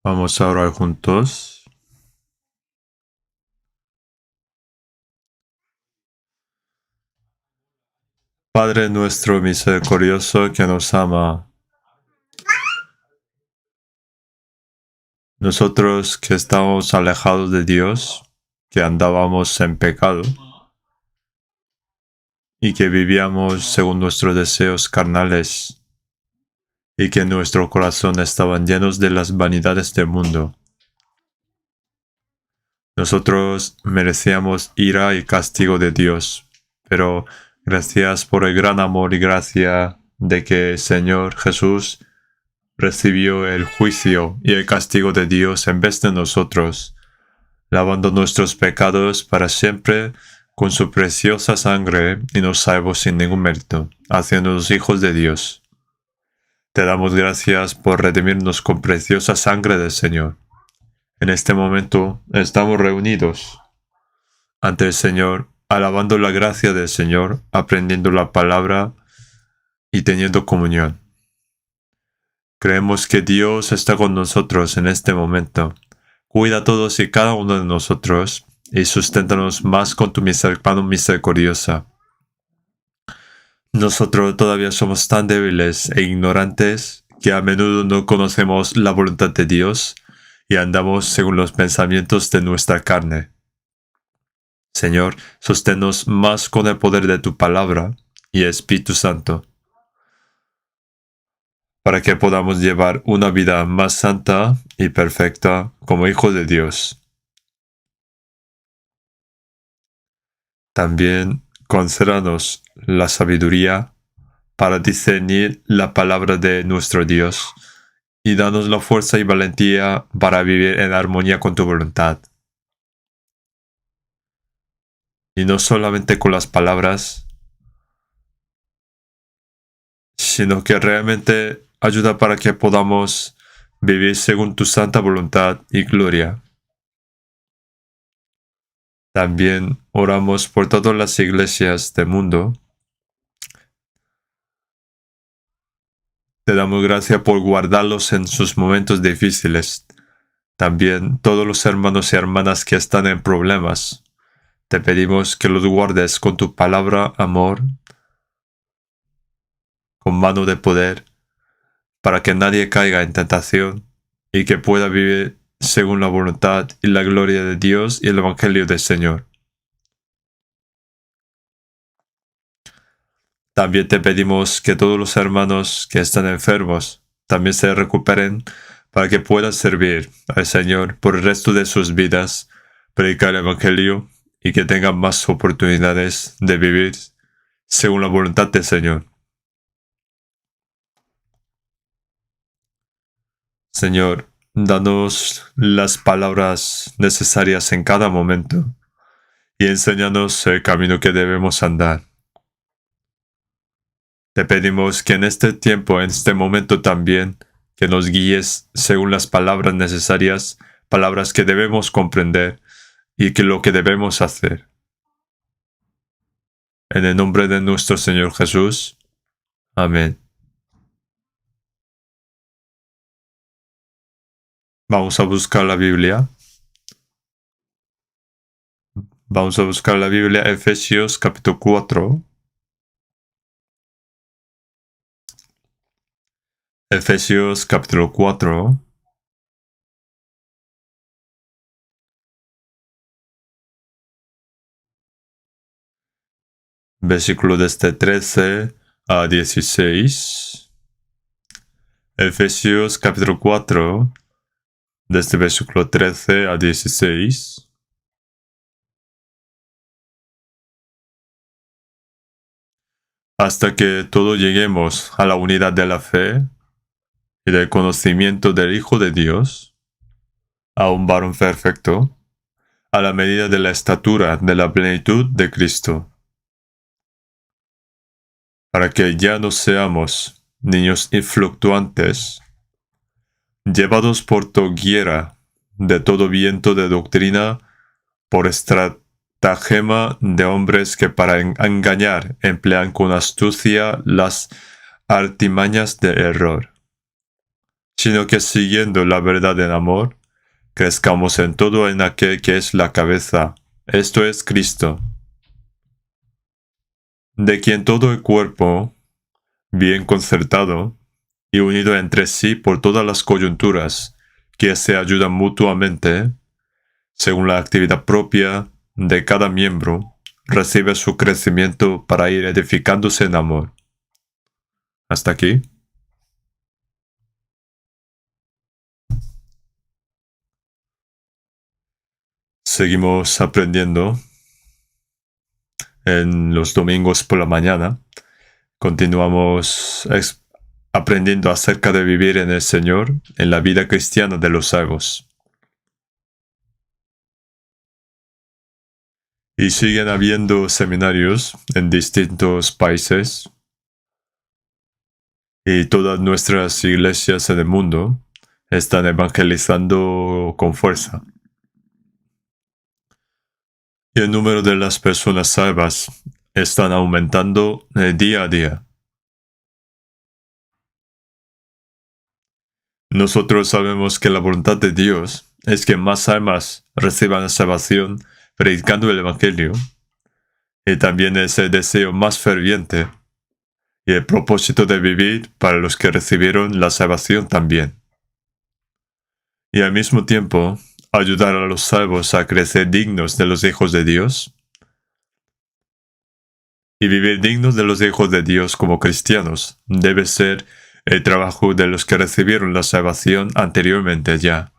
Vamos a orar juntos. Padre nuestro misericordioso que nos ama, nosotros que estamos alejados de Dios, que andábamos en pecado y que vivíamos según nuestros deseos carnales y que nuestro corazón estaban llenos de las vanidades del mundo. Nosotros merecíamos ira y castigo de Dios, pero gracias por el gran amor y gracia de que el Señor Jesús recibió el juicio y el castigo de Dios en vez de nosotros, lavando nuestros pecados para siempre con su preciosa sangre y nos salvó sin ningún mérito, haciéndonos hijos de Dios. Te damos gracias por redimirnos con preciosa sangre del Señor. En este momento estamos reunidos ante el Señor, alabando la gracia del Señor, aprendiendo la palabra y teniendo comunión. Creemos que Dios está con nosotros en este momento. Cuida a todos y cada uno de nosotros y susténtanos más con tu mano misericordiosa. Nosotros todavía somos tan débiles e ignorantes que a menudo no conocemos la voluntad de Dios y andamos según los pensamientos de nuestra carne. Señor, sosténnos más con el poder de tu palabra y Espíritu Santo, para que podamos llevar una vida más santa y perfecta como hijos de Dios. También concédanos la sabiduría para discernir la palabra de nuestro Dios y danos la fuerza y valentía para vivir en armonía con tu voluntad. Y no solamente con las palabras, sino que realmente ayuda para que podamos vivir según tu santa voluntad y gloria. También oramos por todas las iglesias del mundo. Te damos gracias por guardarlos en sus momentos difíciles. También todos los hermanos y hermanas que están en problemas. Te pedimos que los guardes con tu palabra, amor, con mano de poder, para que nadie caiga en tentación y que pueda vivir según la voluntad y la gloria de Dios y el Evangelio del Señor. También te pedimos que todos los hermanos que están enfermos también se recuperen para que puedan servir al Señor por el resto de sus vidas, predicar el Evangelio y que tengan más oportunidades de vivir según la voluntad del Señor. Señor, danos las palabras necesarias en cada momento y enséñanos el camino que debemos andar. Te pedimos que en este tiempo, en este momento también, que nos guíes según las palabras necesarias, palabras que debemos comprender y que lo que debemos hacer. En el nombre de nuestro Señor Jesús. Amén. Vamos a buscar la Biblia. Vamos a buscar la Biblia, Efesios capítulo 4. Efesios capítulo 4. Versículo desde 13 a 16. Efesios capítulo 4, desde versículo 13 a 16. Hasta que todos lleguemos a la unidad de la fe y del conocimiento del Hijo de Dios, a un varón perfecto, a la medida de la estatura de la plenitud de Cristo, para que ya no seamos niños influctuantes, llevados por doquiera de todo viento de doctrina, por estratagema de hombres que para engañar emplean con astucia las artimañas de error, sino que siguiendo la verdad en amor, crezcamos en todo en aquel que es la cabeza, esto es Cristo, de quien todo el cuerpo, bien concertado y unido entre sí por todas las coyunturas, que se ayudan mutuamente, según la actividad propia de cada miembro, recibe su crecimiento para ir edificándose en amor. ¿Hasta aquí? Seguimos aprendiendo en los domingos por la mañana. Continuamos aprendiendo acerca de vivir en el Señor en la vida cristiana de los salvos. Y siguen habiendo seminarios en distintos países y todas nuestras iglesias en el mundo están evangelizando con fuerza. Y el número de las personas salvas están aumentando día a día. Nosotros sabemos que la voluntad de Dios es que más almas reciban la salvación predicando el Evangelio, y también es el deseo más ferviente y el propósito de vivir para los que recibieron la salvación también. Y al mismo tiempo, ayudar a los salvos a crecer dignos de los hijos de Dios y vivir dignos de los hijos de Dios como cristianos debe ser el trabajo de los que recibieron la salvación anteriormente ya.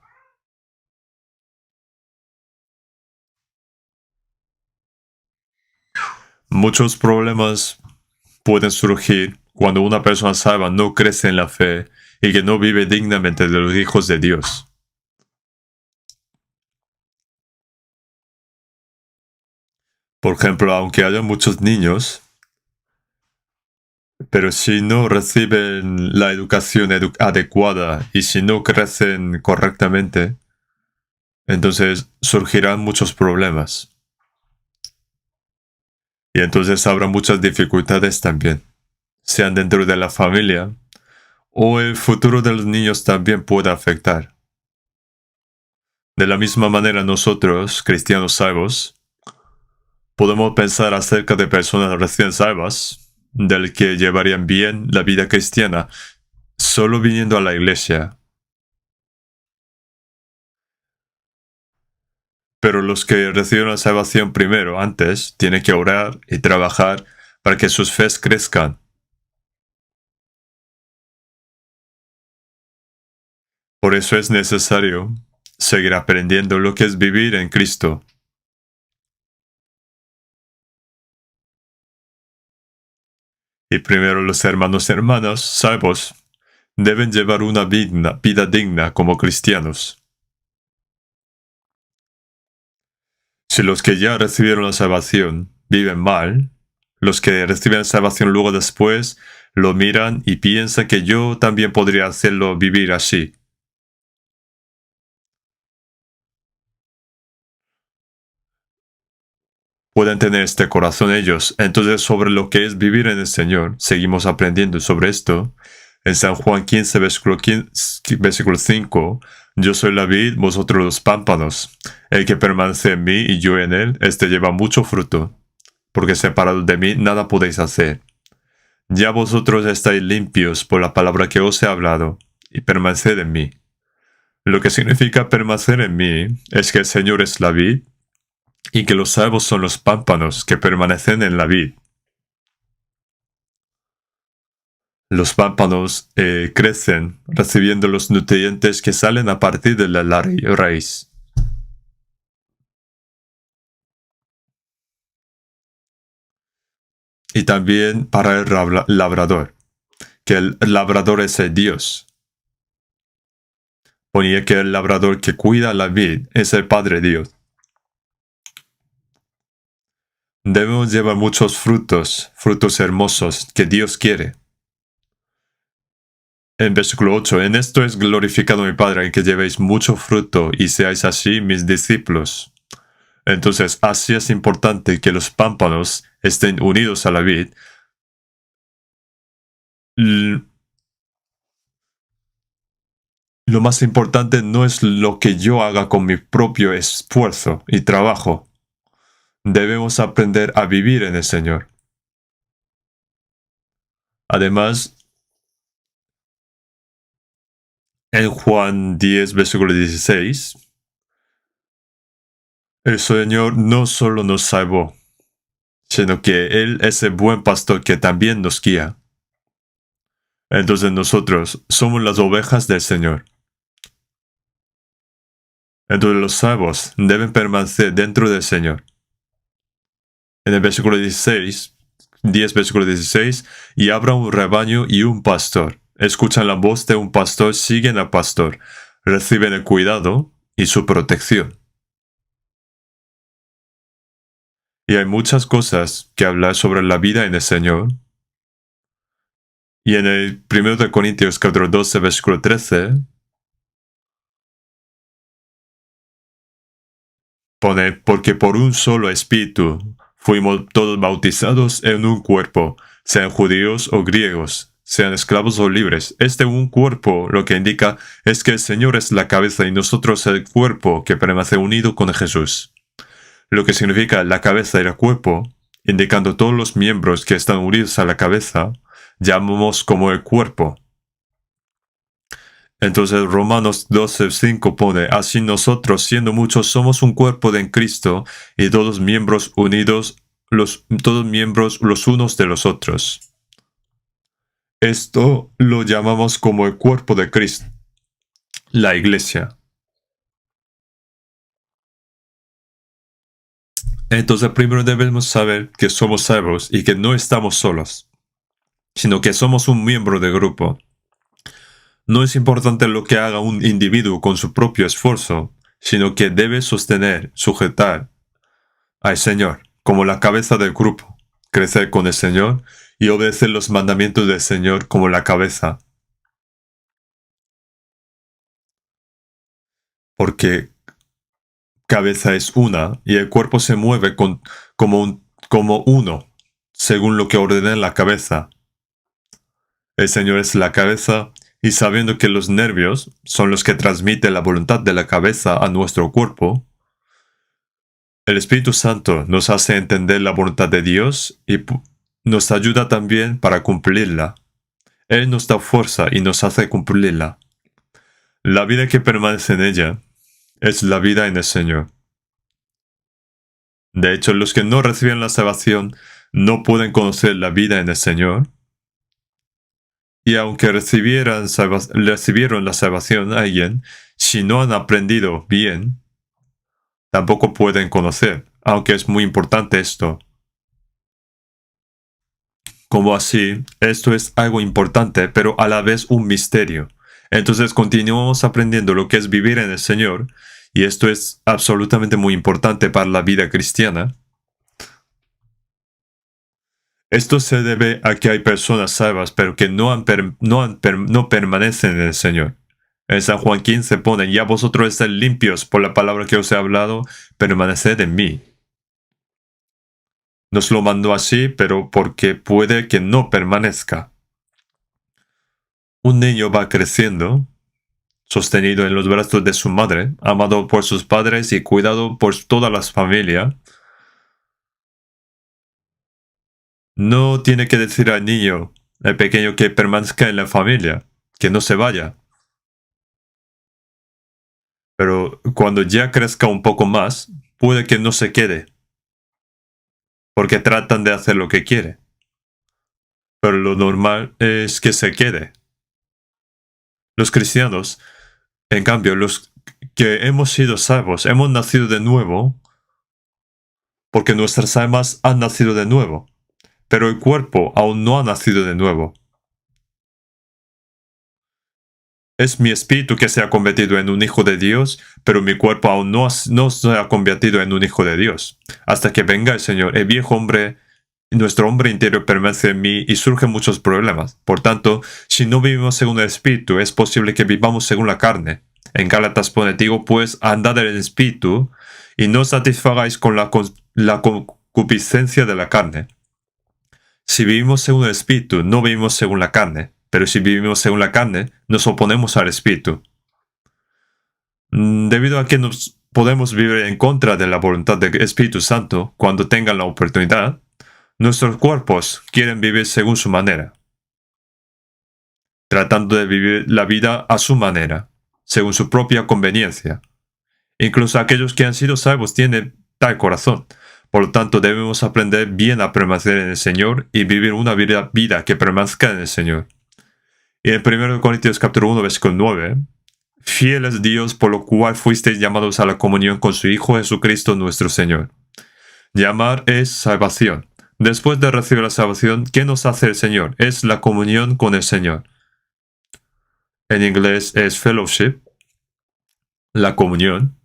Muchos problemas pueden surgir cuando una persona salva no crece en la fe y que no vive dignamente de los hijos de Dios. Por ejemplo, aunque haya muchos niños, pero si no reciben la educación adecuada y si no crecen correctamente, entonces surgirán muchos problemas. Y entonces habrá muchas dificultades también, sean dentro de la familia o el futuro de los niños también puede afectar. De la misma manera nosotros, cristianos salvos, podemos pensar acerca de personas recién salvas, del que llevarían bien la vida cristiana, solo viniendo a la iglesia. Pero los que recibieron la salvación primero, antes, tienen que orar y trabajar para que sus fes crezcan. Por eso es necesario seguir aprendiendo lo que es vivir en Cristo. Y primero los hermanos y hermanas salvos deben llevar una vida digna como cristianos. Si los que ya recibieron la salvación viven mal, los que reciben la salvación luego después lo miran y piensan que yo también podría hacerlo vivir así. Pueden tener este corazón ellos. Entonces, sobre lo que es vivir en el Señor, seguimos aprendiendo sobre esto. En San Juan 15, versículo 5, yo soy la vid, vosotros los pámpanos. El que permanece en mí y yo en él, este lleva mucho fruto, porque separado de mí nada podéis hacer. Ya vosotros estáis limpios por la palabra que os he hablado, y permaneced en mí. Lo que significa permanecer en mí es que el Señor es la vid, y que los salvos son los pámpanos que permanecen en la vid. Los pámpanos crecen recibiendo los nutrientes que salen a partir de la raíz. Y también para el labrador, que el labrador es el Dios. Ponía que el labrador que cuida la vid es el Padre Dios. Debemos llevar muchos frutos, frutos hermosos que Dios quiere. En versículo 8, en esto es glorificado mi Padre, en que llevéis mucho fruto y seáis así mis discípulos. Entonces, así es importante que los pámpanos estén unidos a la vid. Lo más importante no es lo que yo haga con mi propio esfuerzo y trabajo. Debemos aprender a vivir en el Señor. Además, en Juan 10, versículo 16, el Señor no solo nos salvó, sino que Él es el buen pastor que también nos guía. Entonces nosotros somos las ovejas del Señor. Entonces los salvos deben permanecer dentro del Señor. En el versículo 16, 10 versículo 16, y habrá un rebaño y un pastor. Escuchan la voz de un pastor, siguen al pastor, reciben el cuidado y su protección. Y hay muchas cosas que hablar sobre la vida en el Señor. Y en el 1 de Corintios capítulo 12, versículo 13, pone, porque por un solo espíritu fuimos todos bautizados en un cuerpo, sean judíos o griegos, sean esclavos o libres. Un cuerpo lo que indica es que el Señor es la cabeza y nosotros el cuerpo que permanece unido con Jesús. Lo que significa la cabeza y el cuerpo, indicando todos los miembros que están unidos a la cabeza, llamamos como el cuerpo. Entonces Romanos 12:5 pone, así nosotros, siendo muchos, somos un cuerpo en Cristo y todos miembros unidos, todos miembros los unos de los otros. Esto lo llamamos como el cuerpo de Cristo, la iglesia. Entonces primero debemos saber que somos salvos y que no estamos solos, sino que somos un miembro del grupo. No es importante lo que haga un individuo con su propio esfuerzo, sino que debe sostener, sujetar al Señor como la cabeza del grupo, crecer con el Señor y obedecer los mandamientos del Señor como la cabeza. Porque cabeza es una y el cuerpo se mueve como uno, según lo que ordena la cabeza. El Señor es la cabeza y sabiendo que los nervios son los que transmiten la voluntad de la cabeza a nuestro cuerpo, el Espíritu Santo nos hace entender la voluntad de Dios y nos ayuda también para cumplirla. Él nos da fuerza y nos hace cumplirla. La vida que permanece en ella es la vida en el Señor. De hecho, los que no reciben la salvación no pueden conocer la vida en el Señor. Y aunque recibieron la salvación a alguien, si no han aprendido bien, tampoco pueden conocer, aunque es muy importante esto. Como así, esto es algo importante, pero a la vez un misterio. Entonces continuamos aprendiendo lo que es vivir en el Señor, y esto es absolutamente muy importante para la vida cristiana. Esto se debe a que hay personas salvas, pero que no permanecen en el Señor. En San Juan 15 ponen, ya vosotros estáis limpios por la palabra que os he hablado, permaneced en mí. Nos lo mandó así, pero porque puede que no permanezca. Un niño va creciendo, sostenido en los brazos de su madre, amado por sus padres y cuidado por toda la familia. No tiene que decir al niño, al pequeño, que permanezca en la familia, que no se vaya. Pero cuando ya crezca un poco más, puede que no se quede, porque tratan de hacer lo que quiere. Pero lo normal es que se quede. Los cristianos, en cambio, los que hemos sido salvos, hemos nacido de nuevo, porque nuestras almas han nacido de nuevo, pero el cuerpo aún no ha nacido de nuevo. Es mi espíritu que se ha convertido en un hijo de Dios, pero mi cuerpo aún no se ha convertido en un hijo de Dios. Hasta que venga el Señor, el viejo hombre, nuestro hombre interior permanece en mí y surgen muchos problemas. Por tanto, si no vivimos según el espíritu, es posible que vivamos según la carne. En Gálatas pone, digo pues, andad en el espíritu y no satisfagáis con la concupiscencia de la carne. Si vivimos según el espíritu, no vivimos según la carne. Pero si vivimos según la carne, nos oponemos al espíritu. Debido a que nos podemos vivir en contra de la voluntad del Espíritu Santo cuando tengan la oportunidad, nuestros cuerpos quieren vivir según su manera, tratando de vivir la vida a su manera, según su propia conveniencia. Incluso aquellos que han sido salvos tienen tal corazón. Por lo tanto, debemos aprender bien a permanecer en el Señor y vivir una vida que permanezca en el Señor. Y en 1 Corintios capítulo 1, versículo 9, fiel es Dios por lo cual fuisteis llamados a la comunión con su Hijo Jesucristo nuestro Señor. Llamar es salvación. Después de recibir la salvación, ¿qué nos hace el Señor? Es la comunión con el Señor. En inglés es fellowship, la comunión.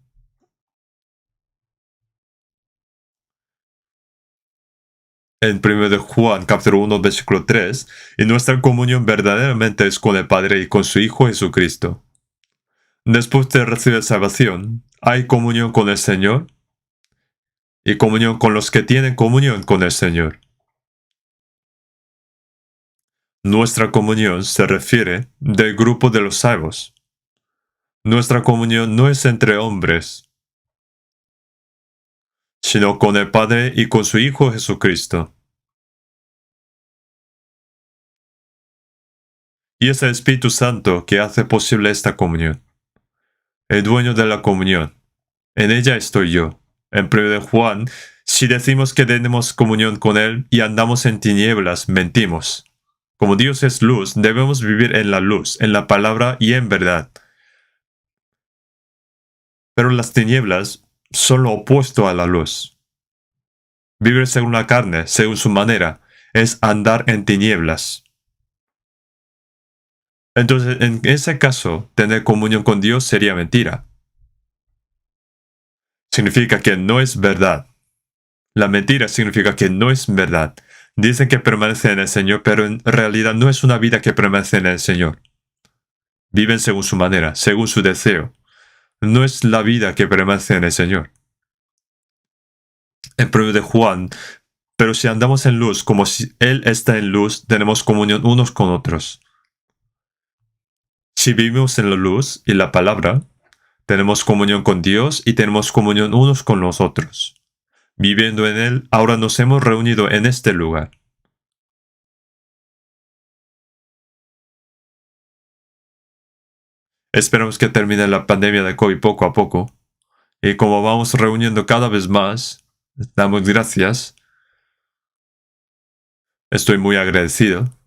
En 1 de Juan, capítulo 1, versículo 3, y nuestra comunión verdaderamente es con el Padre y con su Hijo Jesucristo. Después de recibir salvación, hay comunión con el Señor y comunión con los que tienen comunión con el Señor. Nuestra comunión se refiere del grupo de los salvos. Nuestra comunión no es entre hombres, sino con el Padre y con su Hijo Jesucristo. Y es el Espíritu Santo que hace posible esta comunión. El dueño de la comunión. En ella estoy yo. En 1 de Juan, si decimos que tenemos comunión con Él y andamos en tinieblas, mentimos. Como Dios es luz, debemos vivir en la luz, en la palabra y en verdad. Pero las tinieblas son lo opuesto a la luz. Vivir según la carne, según su manera, es andar en tinieblas. Entonces, en ese caso, tener comunión con Dios sería mentira. Significa que no es verdad. La mentira significa que no es verdad. Dicen que permanecen en el Señor, pero en realidad no es una vida que permanece en el Señor. Viven según su manera, según su deseo. No es la vida que permanece en el Señor. En 1 de Juan, pero si andamos en luz como si Él está en luz, tenemos comunión unos con otros. Si vivimos en la luz y la palabra, tenemos comunión con Dios y tenemos comunión unos con los otros. Viviendo en Él, ahora nos hemos reunido en este lugar. Esperamos que termine la pandemia de COVID poco a poco. Y como vamos reuniendo cada vez más, damos gracias. Estoy muy agradecido.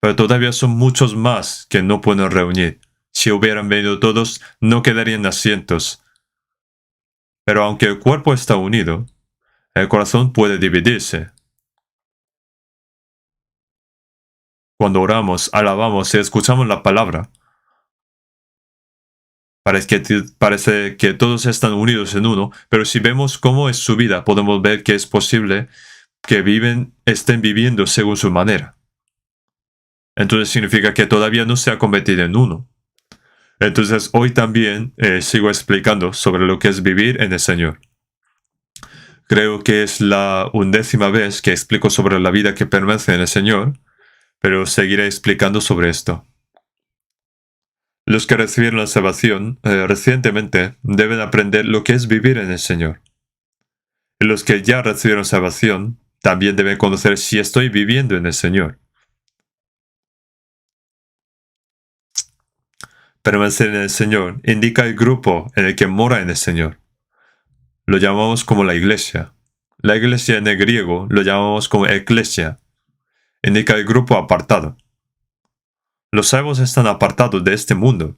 Pero todavía son muchos más que no pueden reunir. Si hubieran venido todos, no quedarían asientos. Pero aunque el cuerpo está unido, el corazón puede dividirse. Cuando oramos, alabamos y escuchamos la palabra, parece que todos están unidos en uno, pero si vemos cómo es su vida, podemos ver que es posible que estén viviendo según su manera. Entonces significa que todavía no se ha convertido en uno. Entonces hoy también sigo explicando sobre lo que es vivir en el Señor. Creo que es la 11ª vez que explico sobre la vida que permanece en el Señor, pero seguiré explicando sobre esto. Los que recibieron la salvación recientemente deben aprender lo que es vivir en el Señor. Y los que ya recibieron salvación también deben conocer si estoy viviendo en el Señor. Permanecer en el Señor indica el grupo en el que mora en el Señor. Lo llamamos como la iglesia. La iglesia en el griego lo llamamos como eclesia. Indica el grupo apartado. Los salvos están apartados de este mundo.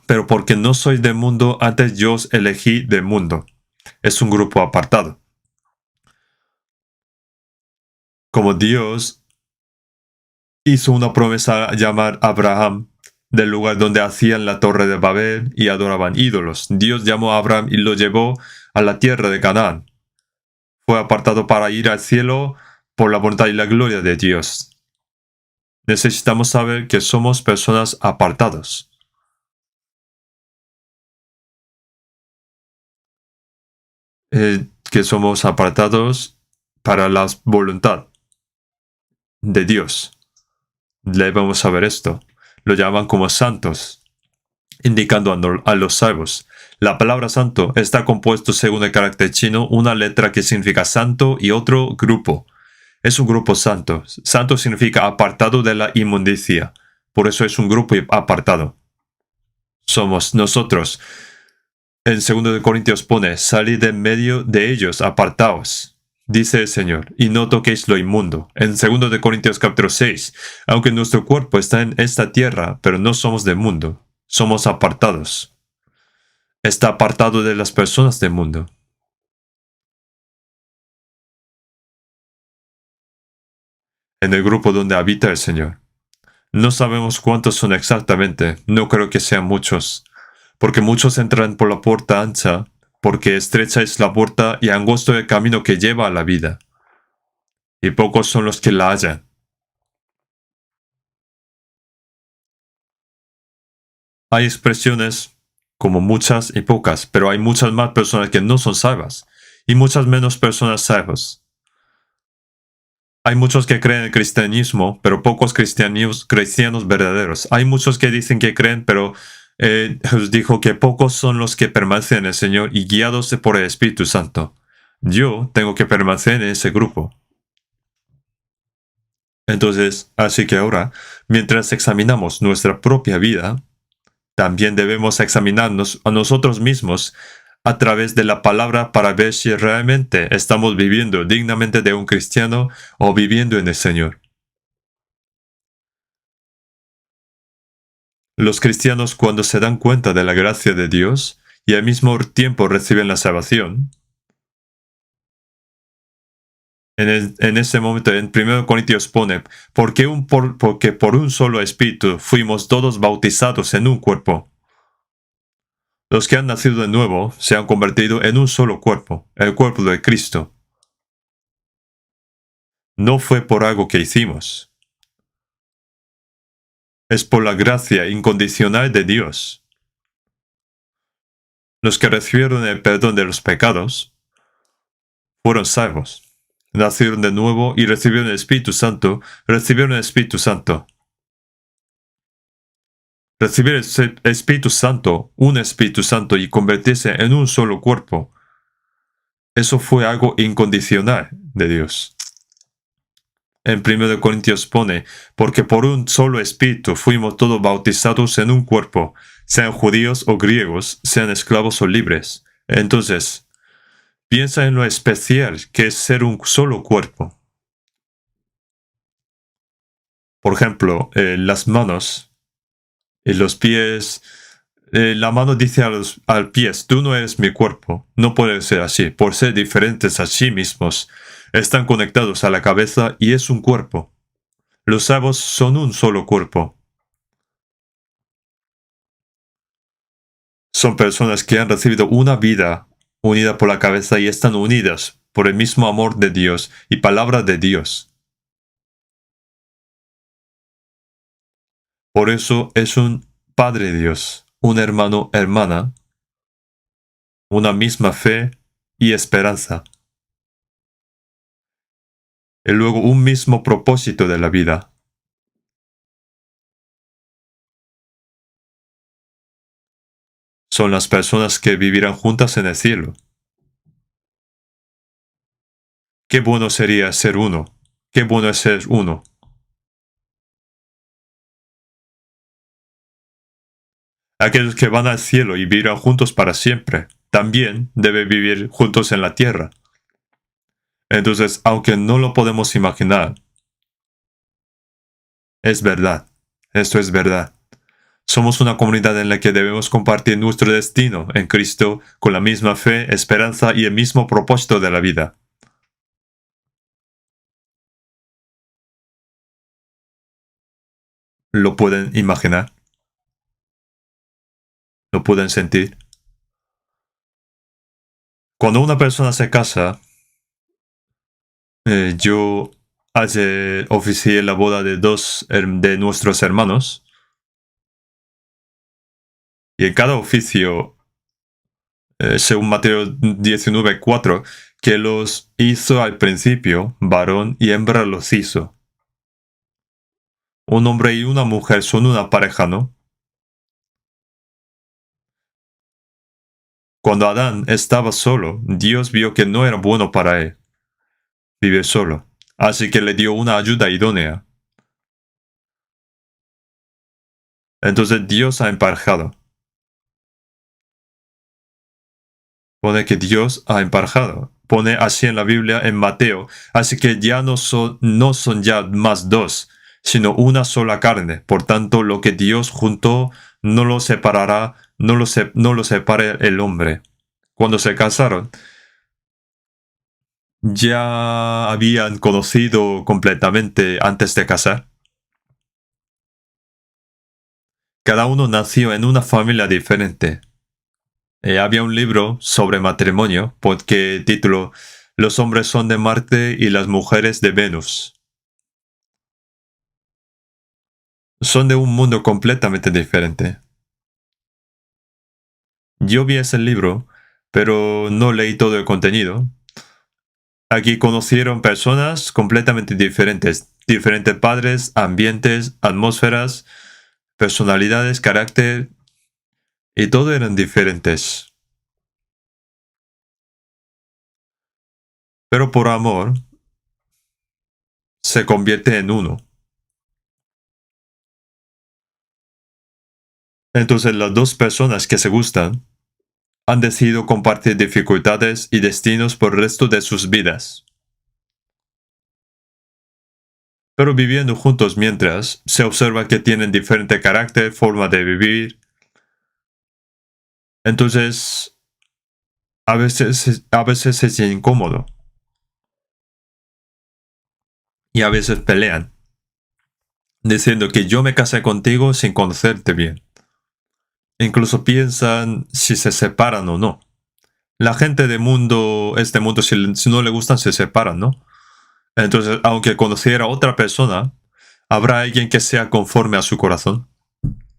Pero porque no sois del mundo, antes yo os elegí del mundo. Es un grupo apartado. Como Dios hizo una promesa a llamar a Abraham del lugar donde hacían la torre de Babel y adoraban ídolos. Dios llamó a Abraham y lo llevó a la tierra de Canaán. Fue apartado para ir al cielo por la voluntad y la gloria de Dios. Necesitamos saber que somos personas apartadas. Que somos apartados para la voluntad de Dios. Debemos saber esto. Lo llaman como santos. indicando a los salvos. La palabra santo está compuesto según el carácter chino, una letra que significa santo y otro grupo. Es un grupo santo. Santo significa apartado de la inmundicia. Por eso es un grupo apartado. Somos nosotros. En 2 Corintios pone, salid de medio de ellos, apartaos, dice el Señor, y no toquéis lo inmundo. En 2 Corintios capítulo 6, aunque nuestro cuerpo está en esta tierra, pero no somos del mundo, somos apartados. Está apartado de las personas del mundo. En el grupo donde habita el Señor. No sabemos cuántos son exactamente, no creo que sean muchos, porque muchos entran por la puerta ancha, porque estrecha es la puerta y angosto el camino que lleva a la vida, y pocos son los que la hallan. Hay expresiones como muchas y pocas, pero hay muchas más personas que no son salvas, y muchas menos personas salvas. Hay muchos que creen en el cristianismo, pero pocos cristianos verdaderos. Hay muchos que dicen que creen, pero os dijo que pocos son los que permanecen en el Señor y guiados por el Espíritu Santo. Yo tengo que permanecer en ese grupo. Entonces, así que ahora, mientras examinamos nuestra propia vida, también debemos examinarnos a nosotros mismos a través de la palabra para ver si realmente estamos viviendo dignamente de un cristiano o viviendo en el Señor. Los cristianos, cuando se dan cuenta de la gracia de Dios y al mismo tiempo reciben la salvación, en ese momento en 1 Corintios pone, porque por un solo espíritu fuimos todos bautizados en un cuerpo. Los que han nacido de nuevo se han convertido en un solo cuerpo, el cuerpo de Cristo. No fue por algo que hicimos. Es por la gracia incondicional de Dios. Los que recibieron el perdón de los pecados fueron salvos. Nacieron de nuevo y recibieron el Espíritu Santo, recibieron el Espíritu Santo. Recibir el Espíritu Santo, un Espíritu Santo y convertirse en un solo cuerpo, eso fue algo incondicional de Dios. En 1 Corintios pone, porque por un solo Espíritu fuimos todos bautizados en un cuerpo, sean judíos o griegos, sean esclavos o libres. Entonces, piensa en lo especial que es ser un solo cuerpo. Por ejemplo, las manos y los pies. La mano dice al pies, tú no eres mi cuerpo. No puede ser así. Por ser diferentes a sí mismos, están conectados a la cabeza y es un cuerpo. Los salvos son un solo cuerpo. Son personas que han recibido una vida unida por la cabeza y están unidas por el mismo amor de Dios y palabra de Dios. Por eso es un Padre Dios, un hermano, hermana, una misma fe y esperanza. Y luego un mismo propósito de la vida. Son las personas que vivirán juntas en el cielo. Qué bueno sería ser uno. Qué bueno es ser uno. Aquellos que van al cielo y vivirán juntos para siempre, también deben vivir juntos en la tierra. Entonces, aunque no lo podemos imaginar, es verdad. Esto es verdad. Somos una comunidad en la que debemos compartir nuestro destino en Cristo con la misma fe, esperanza y el mismo propósito de la vida. ¿Lo pueden imaginar? ¿Lo pueden sentir? Cuando una persona se casa, yo oficié la boda de dos de nuestros hermanos. Y en cada oficio, según Mateo 19:4, que los hizo al principio, varón y hembra los hizo. Un hombre y una mujer son una pareja, ¿no? Cuando Adán estaba solo, Dios vio que no era bueno para él vivir solo, así que le dio una ayuda idónea. Entonces Dios ha emparejado. Pone que Dios ha emparejado. Pone así en la Biblia en Mateo. Así que ya no son ya más dos, sino una sola carne. Por tanto, lo que Dios juntó no lo separará, no lo separe el hombre. Cuando se casaron, ya habían conocido completamente antes de casar. Cada uno nació en una familia diferente. Había un libro sobre matrimonio, porque título Los hombres son de Marte y las mujeres de Venus. Son de un mundo completamente diferente. Yo vi ese libro, pero no leí todo el contenido. Aquí conocieron personas completamente diferentes, diferentes padres, ambientes, atmósferas, personalidades, carácter, y todo eran diferentes. Pero por amor, se convierte en uno. Entonces las dos personas que se gustan han decidido compartir dificultades y destinos por el resto de sus vidas. Pero viviendo juntos mientras, se observa que tienen diferente carácter, forma de vivir. Entonces, a veces es incómodo. Y a veces pelean, diciendo que yo me casé contigo sin conocerte bien. Incluso piensan si se separan o no. La gente de este mundo, si no le gustan, se separan, ¿no? Entonces, aunque conociera a otra persona, habrá alguien que sea conforme a su corazón.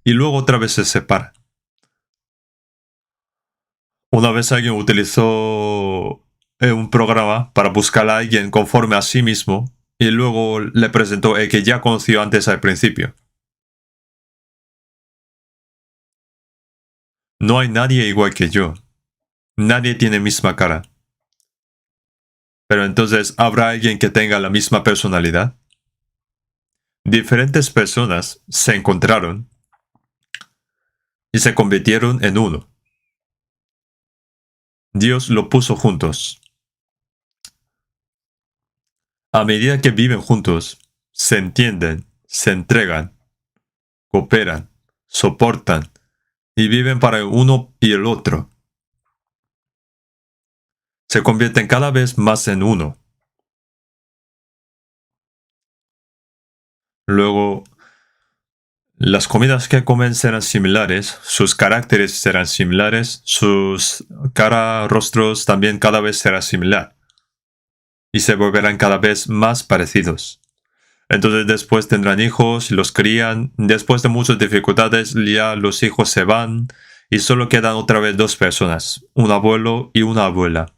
Y luego otra vez se separa. Una vez alguien utilizó un programa para buscar a alguien conforme a sí mismo y luego le presentó el que ya conoció antes al principio. No hay nadie igual que yo. Nadie tiene misma cara. Pero entonces, ¿habrá alguien que tenga la misma personalidad? Diferentes personas se encontraron y se convirtieron en uno. Dios lo puso juntos. A medida que viven juntos, se entienden, se entregan, cooperan, soportan y viven para el uno y el otro. Se convierten cada vez más en uno. Luego, las comidas que comen serán similares, sus caracteres serán similares, sus rostros también cada vez será similar. Y se volverán cada vez más parecidos. Entonces después tendrán hijos, los crían, después de muchas dificultades ya los hijos se van y solo quedan otra vez dos personas, un abuelo y una abuela.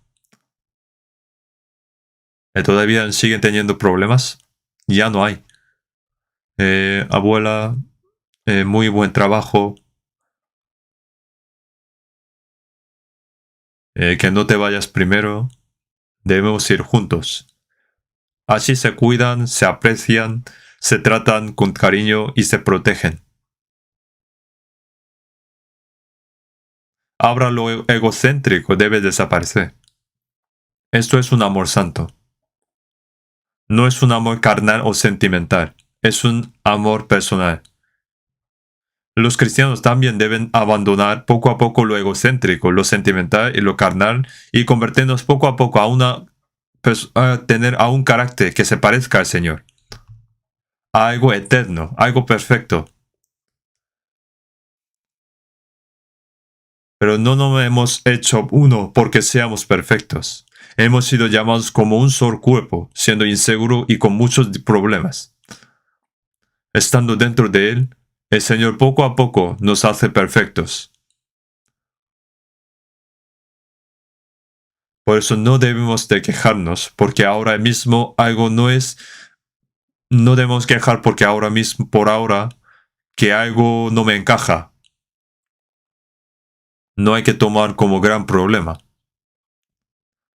¿Y todavía siguen teniendo problemas? Ya no hay. Abuela, muy buen trabajo. Que no te vayas primero. Debemos ir juntos. Así se cuidan, se aprecian, se tratan con cariño y se protegen. Ahora lo egocéntrico debe desaparecer. Esto es un amor santo. No es un amor carnal o sentimental. Es un amor personal. Los cristianos también deben abandonar poco a poco lo egocéntrico, lo sentimental y lo carnal y convertirnos poco a poco a tener a un carácter que se parezca al Señor. A algo eterno, algo perfecto. Pero no nos hemos hecho uno porque seamos perfectos. Hemos sido llamados como un solo cuerpo, siendo inseguro y con muchos problemas. Estando dentro de Él, el Señor poco a poco nos hace perfectos. Por eso no debemos de quejarnos, porque ahora mismo algo no es... No debemos quejar porque ahora mismo, por ahora, que algo no me encaja. no hay que tomar como gran problema.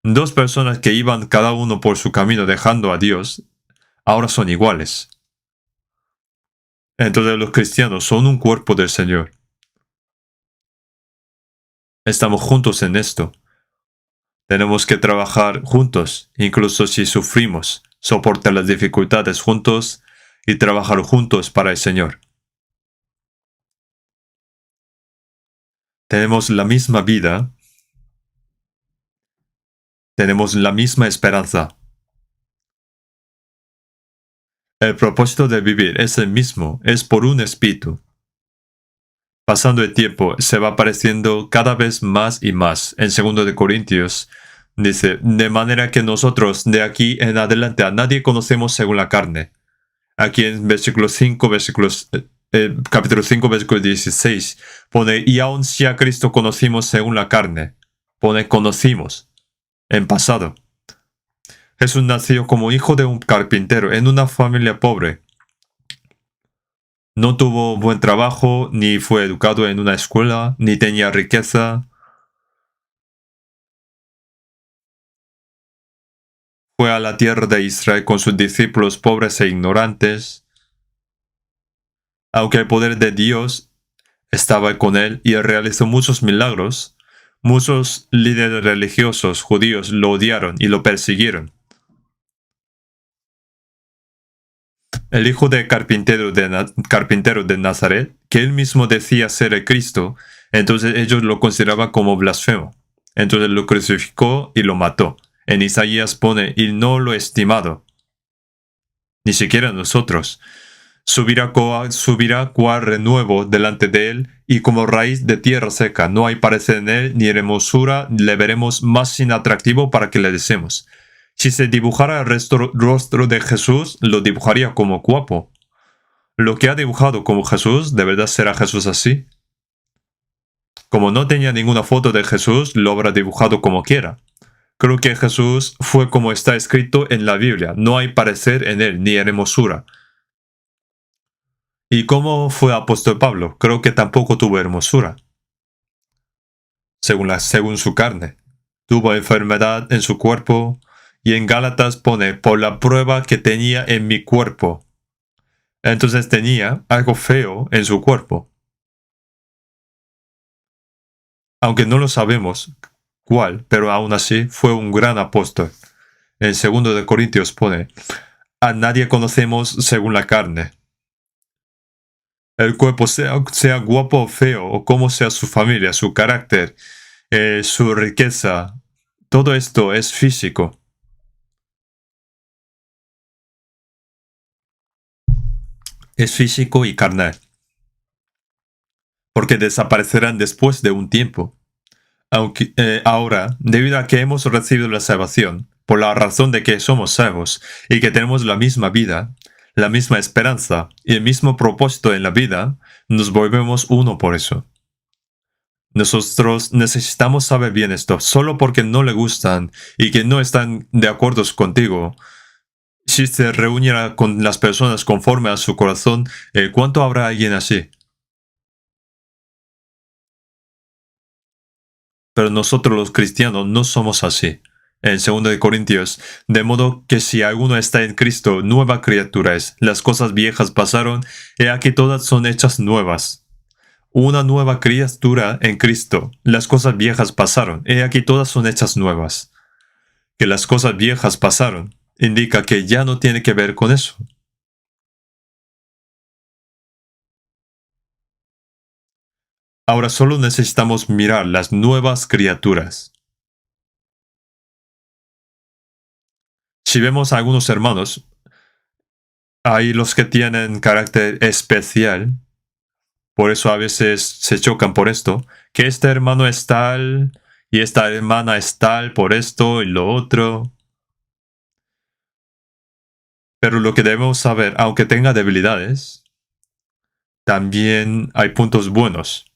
Dos personas que iban cada uno por su camino dejando a Dios, ahora son iguales. Entonces los cristianos son un cuerpo del Señor. Estamos juntos en esto. Tenemos que trabajar juntos, incluso si sufrimos, soportar las dificultades juntos y trabajar juntos para el Señor. Tenemos la misma vida, tenemos la misma esperanza. El propósito de vivir es el mismo, es por un espíritu. Pasando el tiempo, se va apareciendo cada vez más y más. En 2 de Corintios dice, de manera que nosotros de aquí en adelante a nadie conocemos según la carne. Aquí en capítulo 5, versículo 16, pone, y aun si a Cristo conocimos según la carne, pone conocimos, en pasado. Jesús nació como hijo de un carpintero en una familia pobre. No tuvo buen trabajo, ni fue educado en una escuela, ni tenía riqueza. Fue a la tierra de Israel con sus discípulos pobres e ignorantes. Aunque el poder de Dios estaba con él y realizó muchos milagros, muchos líderes religiosos judíos lo odiaron y lo persiguieron. El hijo de carpintero de Nazaret, que él mismo decía ser el Cristo, entonces ellos lo consideraban como blasfemo. Entonces lo crucificó y lo mató. En Isaías pone, y no lo estimado. Ni siquiera nosotros. Subirá cual renuevo delante de él, y como raíz de tierra seca. No hay parecer en él, ni hermosura, le veremos más inatractivo para que le deseemos. Si se dibujara el rostro de Jesús, lo dibujaría como guapo. Lo que ha dibujado como Jesús, ¿de verdad será Jesús así? Como no tenía ninguna foto de Jesús, lo habrá dibujado como quiera. Creo que Jesús fue como está escrito en la Biblia. No hay parecer en él, ni hermosura. ¿Y cómo fue apóstol Pablo? Creo que tampoco tuvo hermosura, según su carne. Tuvo enfermedad en su cuerpo, y en Gálatas pone, por la prueba que tenía en mi cuerpo. Entonces tenía algo feo en su cuerpo. Aunque no lo sabemos cuál, pero aún así fue un gran apóstol. En 2 de Corintios pone, a nadie conocemos según la carne. El cuerpo sea guapo o feo, o cómo sea su familia, su carácter, su riqueza, todo esto es físico. Es físico y carnal, porque desaparecerán después de un tiempo. Aunque ahora, debido a que hemos recibido la salvación, por la razón de que somos salvos y que tenemos la misma vida, la misma esperanza y el mismo propósito en la vida, nos volvemos uno por eso. Nosotros necesitamos saber bien esto, solo porque no le gustan y que no están de acuerdo contigo. Si se reuniera con las personas conforme a su corazón, ¿cuánto habrá alguien así? Pero nosotros los cristianos no somos así. En 2 de Corintios, de modo que si alguno está en Cristo, nueva criatura es. Las cosas viejas pasaron, he aquí todas son hechas nuevas. Una nueva criatura en Cristo. Las cosas viejas pasaron, he aquí todas son hechas nuevas. Que las cosas viejas pasaron, indica que ya no tiene que ver con eso. Ahora solo necesitamos mirar las nuevas criaturas. Si vemos a algunos hermanos, hay los que tienen carácter especial, por eso a veces se chocan por esto, que este hermano es tal y esta hermana es tal por esto y lo otro. Pero lo que debemos saber, aunque tenga debilidades, también hay puntos buenos.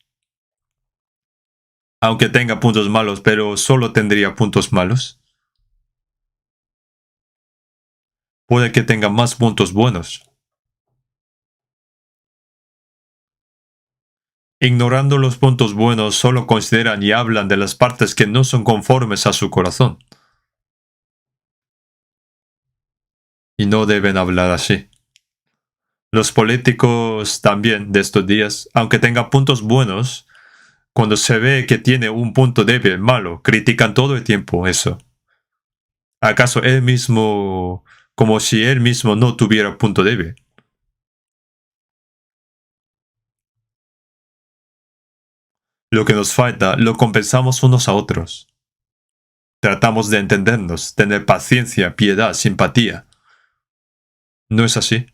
Aunque tenga puntos malos, pero solo tendría puntos malos, puede que tenga más puntos buenos. Ignorando los puntos buenos, solo consideran y hablan de las partes que no son conformes a su corazón. Y no deben hablar así. Los políticos también de estos días, aunque tengan puntos buenos, cuando se ve que tiene un punto débil, malo, critican todo el tiempo eso. ¿Acaso él mismo, como si él mismo no tuviera punto débil? Lo que nos falta lo compensamos unos a otros. Tratamos de entendernos, tener paciencia, piedad, simpatía. ¿No es así?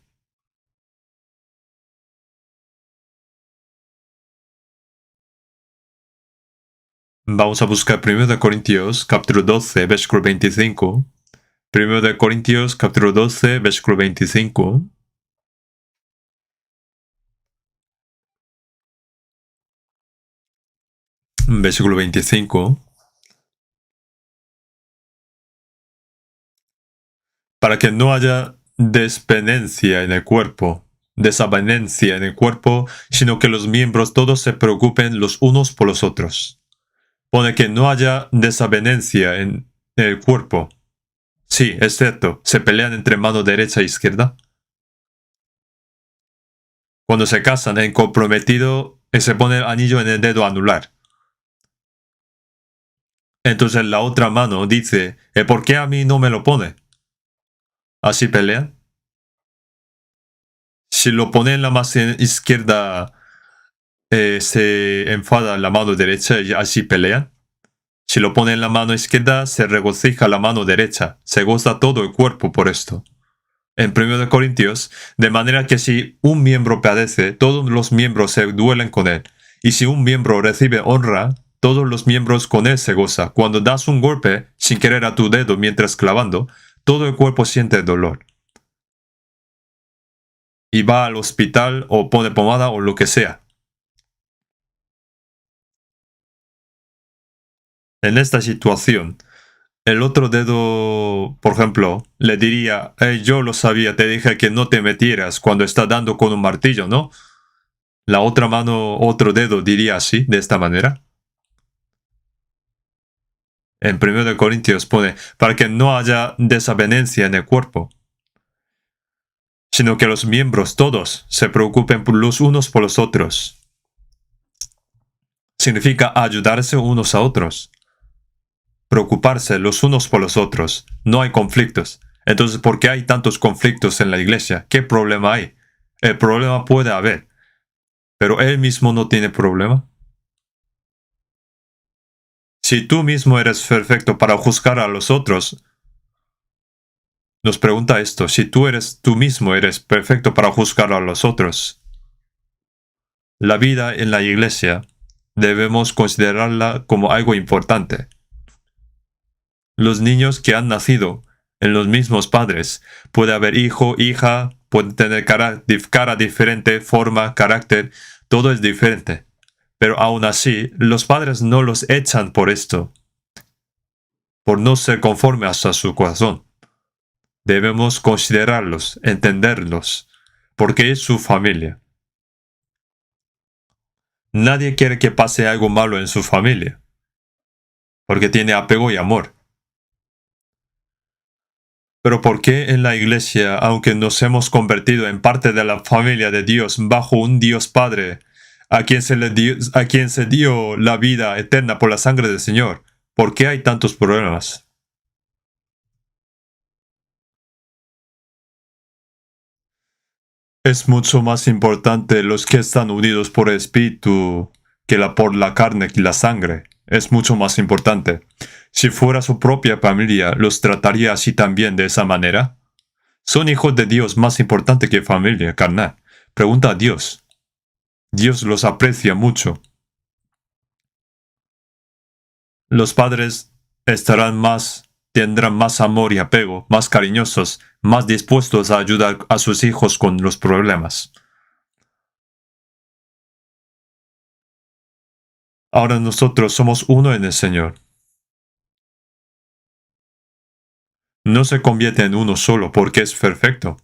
Vamos a buscar 1 Corintios, capítulo 12, versículo 25. 1 Corintios, capítulo 12, versículo 25. Versículo 25. Para que no haya desavenencia en el cuerpo, sino que los miembros todos se preocupen los unos por los otros. Pone que no haya desavenencia en el cuerpo. Sí, es cierto, se pelean entre mano derecha e izquierda. Cuando se casan en comprometido, se pone el anillo en el dedo anular. Entonces la otra mano dice, ¿por qué a mí no me lo pone? Así pelean. Si lo pone en la mano izquierda, se enfada la mano derecha y así pelean. Si lo pone en la mano izquierda, se regocija la mano derecha. Se goza todo el cuerpo por esto. En 1 Corintios, de manera que si un miembro padece, todos los miembros se duelen con él. Y si un miembro recibe honra, todos los miembros con él se goza. Cuando das un golpe sin querer a tu dedo mientras clavando, todo el cuerpo siente dolor. Y va al hospital o pone pomada o lo que sea. En esta situación, el otro dedo, por ejemplo, le diría, yo lo sabía, te dije que no te metieras cuando está dando con un martillo, ¿no? La otra mano, otro dedo diría así, de esta manera. En 1 Corintios pone, para que no haya desavenencia en el cuerpo, sino que los miembros todos se preocupen los unos por los otros. Significa ayudarse unos a otros, preocuparse los unos por los otros. No hay conflictos. Entonces, ¿por qué hay tantos conflictos en la iglesia? ¿Qué problema hay? El problema puede haber, pero él mismo no tiene problema. Si tú mismo eres perfecto para juzgar a los otros, nos pregunta esto, si tú mismo eres perfecto para juzgar a los otros, la vida en la iglesia debemos considerarla como algo importante. Los niños que han nacido en los mismos padres, puede haber hijo, hija, pueden tener cara diferente, forma, carácter, todo es diferente. Pero aún así, los padres no los echan por esto, por no ser conformes a su corazón. Debemos considerarlos, entenderlos, porque es su familia. Nadie quiere que pase algo malo en su familia, porque tiene apego y amor. Pero ¿por qué en la iglesia, aunque nos hemos convertido en parte de la familia de Dios bajo un Dios Padre, a quien se dio la vida eterna por la sangre del Señor, por qué hay tantos problemas? Es mucho más importante los que están unidos por el Espíritu que por la carne y la sangre. Es mucho más importante. Si fuera su propia familia, ¿los trataría así también de esa manera? Son hijos de Dios más importante que familia carnal. Pregunta a Dios. Dios los aprecia mucho. Los padres tendrán más amor y apego, más cariñosos, más dispuestos a ayudar a sus hijos con los problemas. Ahora nosotros somos uno en el Señor. No se convierte en uno solo porque es perfecto.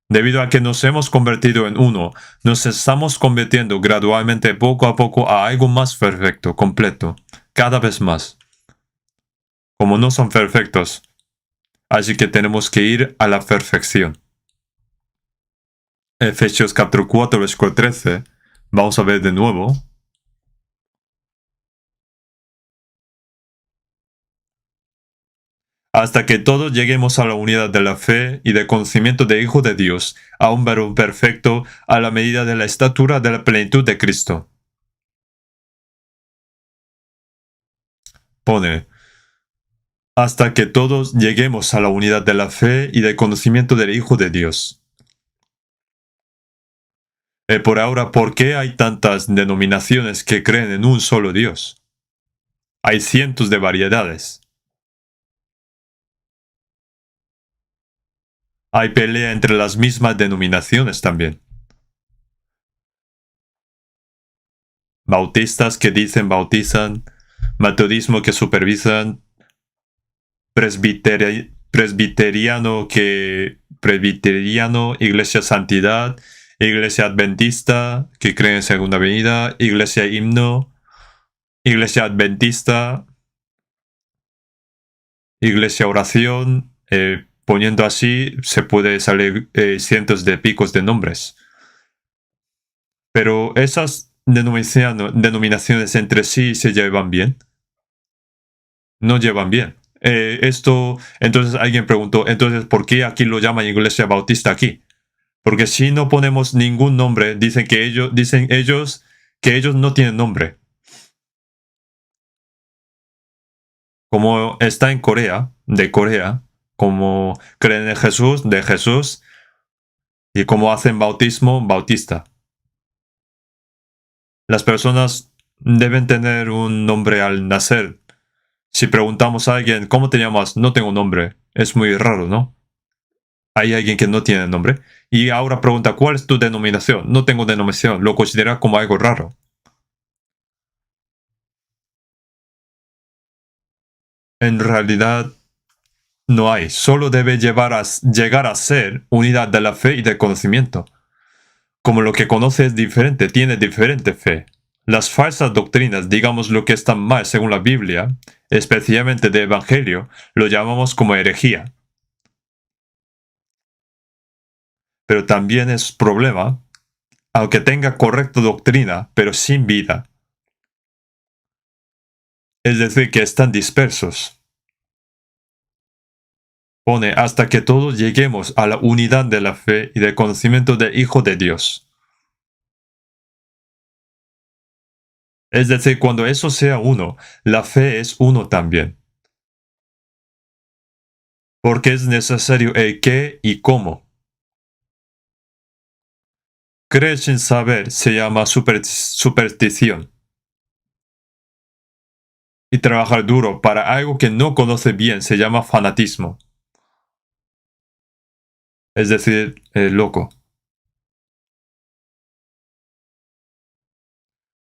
Debido a que nos hemos convertido en uno, nos estamos convirtiendo gradualmente poco a poco a algo más perfecto, completo, cada vez más. Como no son perfectos, así que tenemos que ir a la perfección. Efesios capítulo 4, versículo 13. Vamos a ver de nuevo. Hasta que todos lleguemos a la unidad de la fe y del conocimiento del Hijo de Dios, a un varón perfecto, a la medida de la estatura de la plenitud de Cristo. Pone, hasta que todos lleguemos a la unidad de la fe y del conocimiento del Hijo de Dios. Por ahora, ¿por qué hay tantas denominaciones que creen en un solo Dios? Hay cientos de variedades. Hay pelea entre las mismas denominaciones también. Bautistas que dicen bautizan, metodismo que supervisan, presbiteriano, iglesia santidad, iglesia adventista que cree en segunda venida, iglesia himno, iglesia adventista, iglesia oración, poniendo así se puede salir cientos de picos de nombres. Pero esas denominaciones entre sí se llevan bien. No llevan bien. Entonces alguien preguntó, entonces, ¿por qué aquí lo llaman Iglesia Bautista aquí? Porque si no ponemos ningún nombre, dicen ellos que ellos no tienen nombre. Como está en Corea, de Corea, como creen en Jesús, de Jesús, y como hacen bautismo, bautista. Las personas deben tener un nombre al nacer. Si preguntamos a alguien, ¿cómo te llamas? No tengo nombre. Es muy raro, ¿no? Hay alguien que no tiene nombre. Y ahora pregunta, ¿cuál es tu denominación? No tengo denominación. Lo considera como algo raro. En realidad, no hay. Solo debe llegar a ser unidad de la fe y del conocimiento. Como lo que conoce es diferente, tiene diferente fe. Las falsas doctrinas, digamos lo que está mal según la Biblia, especialmente de Evangelio, lo llamamos como herejía. Pero también es problema, aunque tenga correcta doctrina, pero sin vida. Es decir, que están dispersos. Pone hasta que todos lleguemos a la unidad de la fe y del conocimiento del Hijo de Dios. Es decir, cuando eso sea uno, la fe es uno también. Porque es necesario el qué y cómo. Creer sin saber se llama superstición. Y trabajar duro para algo que no conoce bien se llama fanatismo. Es decir, loco.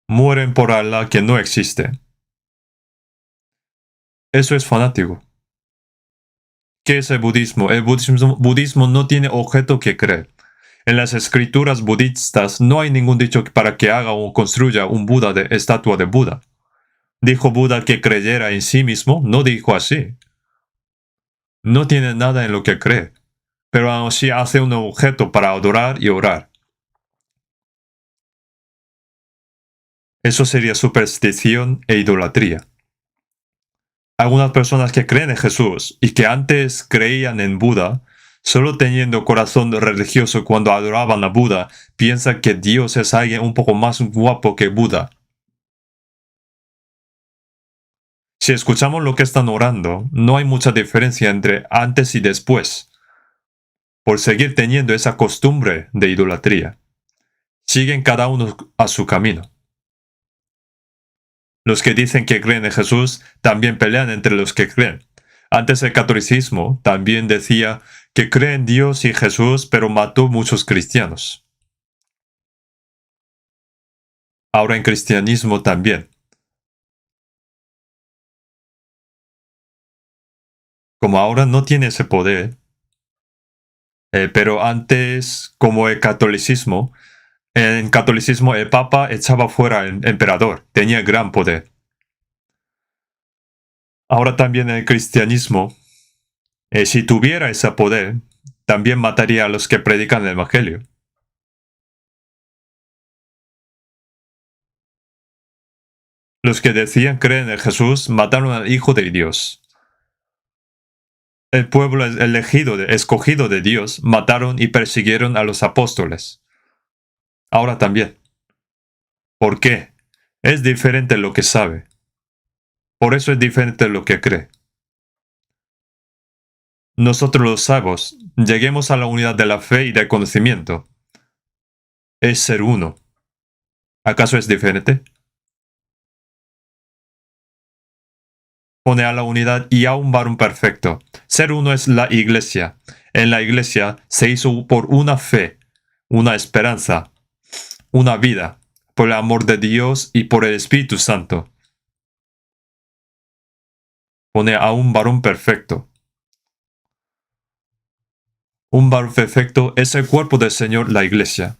Mueren por Allah que no existe. Eso es fanático. ¿Qué es el budismo? El budismo no tiene objeto que creer. En las escrituras budistas no hay ningún dicho para que haga o construya un Buda de estatua de Buda. ¿Dijo Buda que creyera en sí mismo? No dijo así. No tiene nada en lo que cree, pero aún así hace un objeto para adorar y orar. Eso sería superstición e idolatría. Algunas personas que creen en Jesús y que antes creían en Buda, solo teniendo corazón religioso cuando adoraban a Buda, piensan que Dios es alguien un poco más guapo que Buda. Si escuchamos lo que están orando, no hay mucha diferencia entre antes y después, por seguir teniendo esa costumbre de idolatría. Siguen cada uno a su camino. Los que dicen que creen en Jesús también pelean entre los que creen. Antes el catolicismo también decía que cree en Dios y Jesús, pero mató muchos cristianos. Ahora en cristianismo también. Como ahora no tiene ese poder, Pero antes, como el catolicismo, en catolicismo el papa echaba fuera al emperador, tenía gran poder. Ahora también en el cristianismo, si tuviera ese poder, también mataría a los que predican el evangelio. Los que decían creer en Jesús mataron al Hijo de Dios. El pueblo elegido, escogido de Dios, mataron y persiguieron a los apóstoles. Ahora también. ¿Por qué? Es diferente lo que sabe. Por eso es diferente lo que cree. Nosotros los salvos, lleguemos a la unidad de la fe y del conocimiento. Es ser uno. ¿Acaso es diferente? Pone a la unidad y a un varón perfecto. Ser uno es la iglesia. En la iglesia se hizo por una fe, una esperanza, una vida, por el amor de Dios y por el Espíritu Santo. Pone a un varón perfecto. Un varón perfecto es el cuerpo del Señor, la iglesia.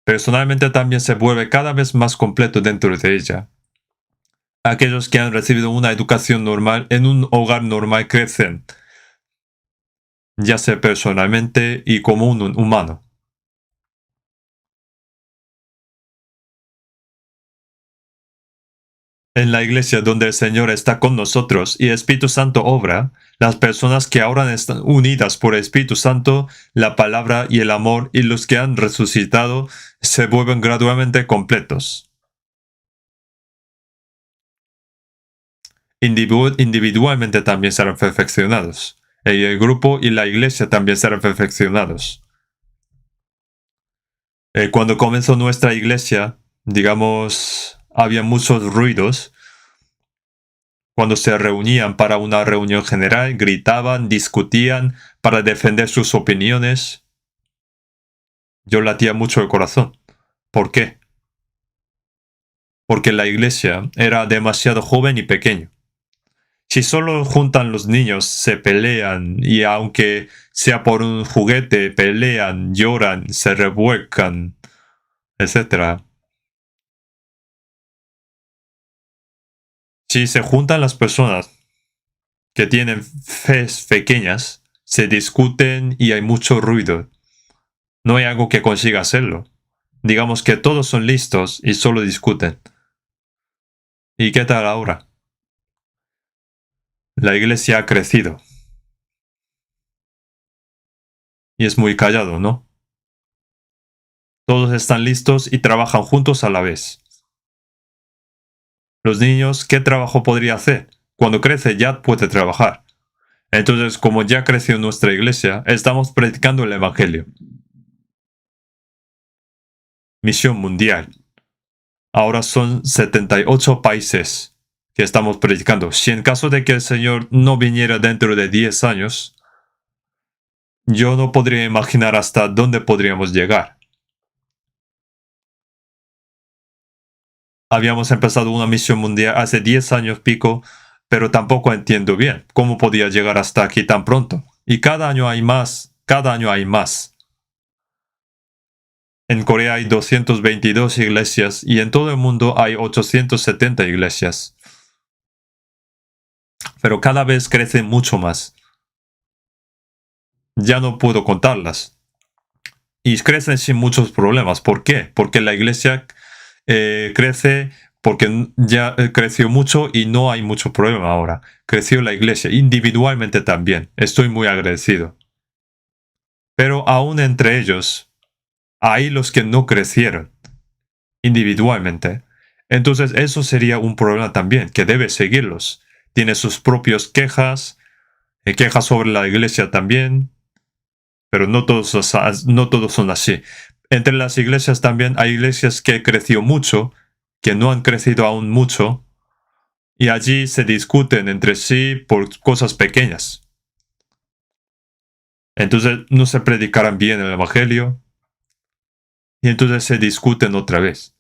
Personalmente también se vuelve cada vez más completo dentro de ella. Aquellos que han recibido una educación normal en un hogar normal crecen, ya sea personalmente y como un humano. En la iglesia donde el Señor está con nosotros y el Espíritu Santo obra, las personas que ahora están unidas por el Espíritu Santo, la palabra y el amor y los que han resucitado se vuelven gradualmente completos. Individualmente también serán perfeccionados. Y el grupo y la iglesia también serán perfeccionados. Cuando comenzó nuestra iglesia, digamos, había muchos ruidos. Cuando se reunían para una reunión general, gritaban, discutían para defender sus opiniones. Yo latía mucho el corazón. ¿Por qué? Porque la iglesia era demasiado joven y pequeño. Si solo juntan los niños, se pelean y aunque sea por un juguete, pelean, lloran, se revuelcan, etc. Si se juntan las personas que tienen fes pequeñas, se discuten y hay mucho ruido. No hay algo que consiga hacerlo. Digamos que todos son listos y solo discuten. ¿Y qué tal ahora? La iglesia ha crecido. Y es muy callado, ¿no? Todos están listos y trabajan juntos a la vez. Los niños, ¿qué trabajo podría hacer? Cuando crece ya puede trabajar. Entonces, como ya creció nuestra iglesia, estamos predicando el Evangelio. Misión mundial. Ahora son 78 países que estamos predicando. Si en caso de que el Señor no viniera dentro de 10 años, yo no podría imaginar hasta dónde podríamos llegar. Habíamos empezado una misión mundial hace 10 años pico, pero tampoco entiendo bien cómo podía llegar hasta aquí tan pronto. Y cada año hay más, cada año hay más. En Corea hay 222 iglesias y en todo el mundo hay 870 iglesias. Pero cada vez crecen mucho más. Ya no puedo contarlas. Y crecen sin muchos problemas. ¿Por qué? Porque la iglesia crece porque ya creció mucho y no hay mucho problema ahora. Creció la iglesia individualmente también. Estoy muy agradecido. Pero aún entre ellos, hay los que no crecieron individualmente. Entonces eso sería un problema también, que debe seguirlos. Tiene sus propias quejas, quejas sobre la iglesia también, pero no todos son así. Entre las iglesias también hay iglesias que creció mucho, que no han crecido aún mucho, y allí se discuten entre sí por cosas pequeñas. Entonces no se predicarán bien el Evangelio, y entonces se discuten otra vez.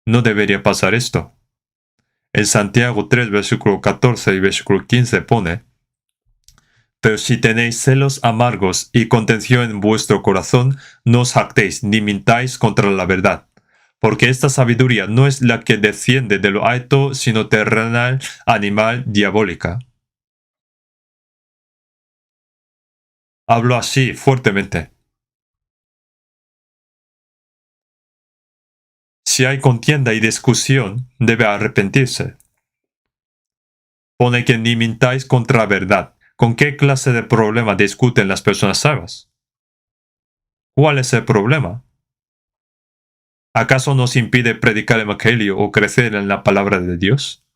No debería pasar esto. En Santiago 3, versículo 14 y versículo 15 pone: Pero si tenéis celos amargos y contención en vuestro corazón, no os jactéis ni mintáis contra la verdad. Porque esta sabiduría no es la que desciende de lo alto, sino terrenal, animal, diabólica. Hablo así fuertemente. Si hay contienda y discusión, debe arrepentirse. Pone que ni mintáis contra la verdad. ¿Con qué clase de problema discuten las personas sabias? ¿Cuál es el problema? ¿Acaso nos impide predicar el Evangelio o crecer en la palabra de Dios?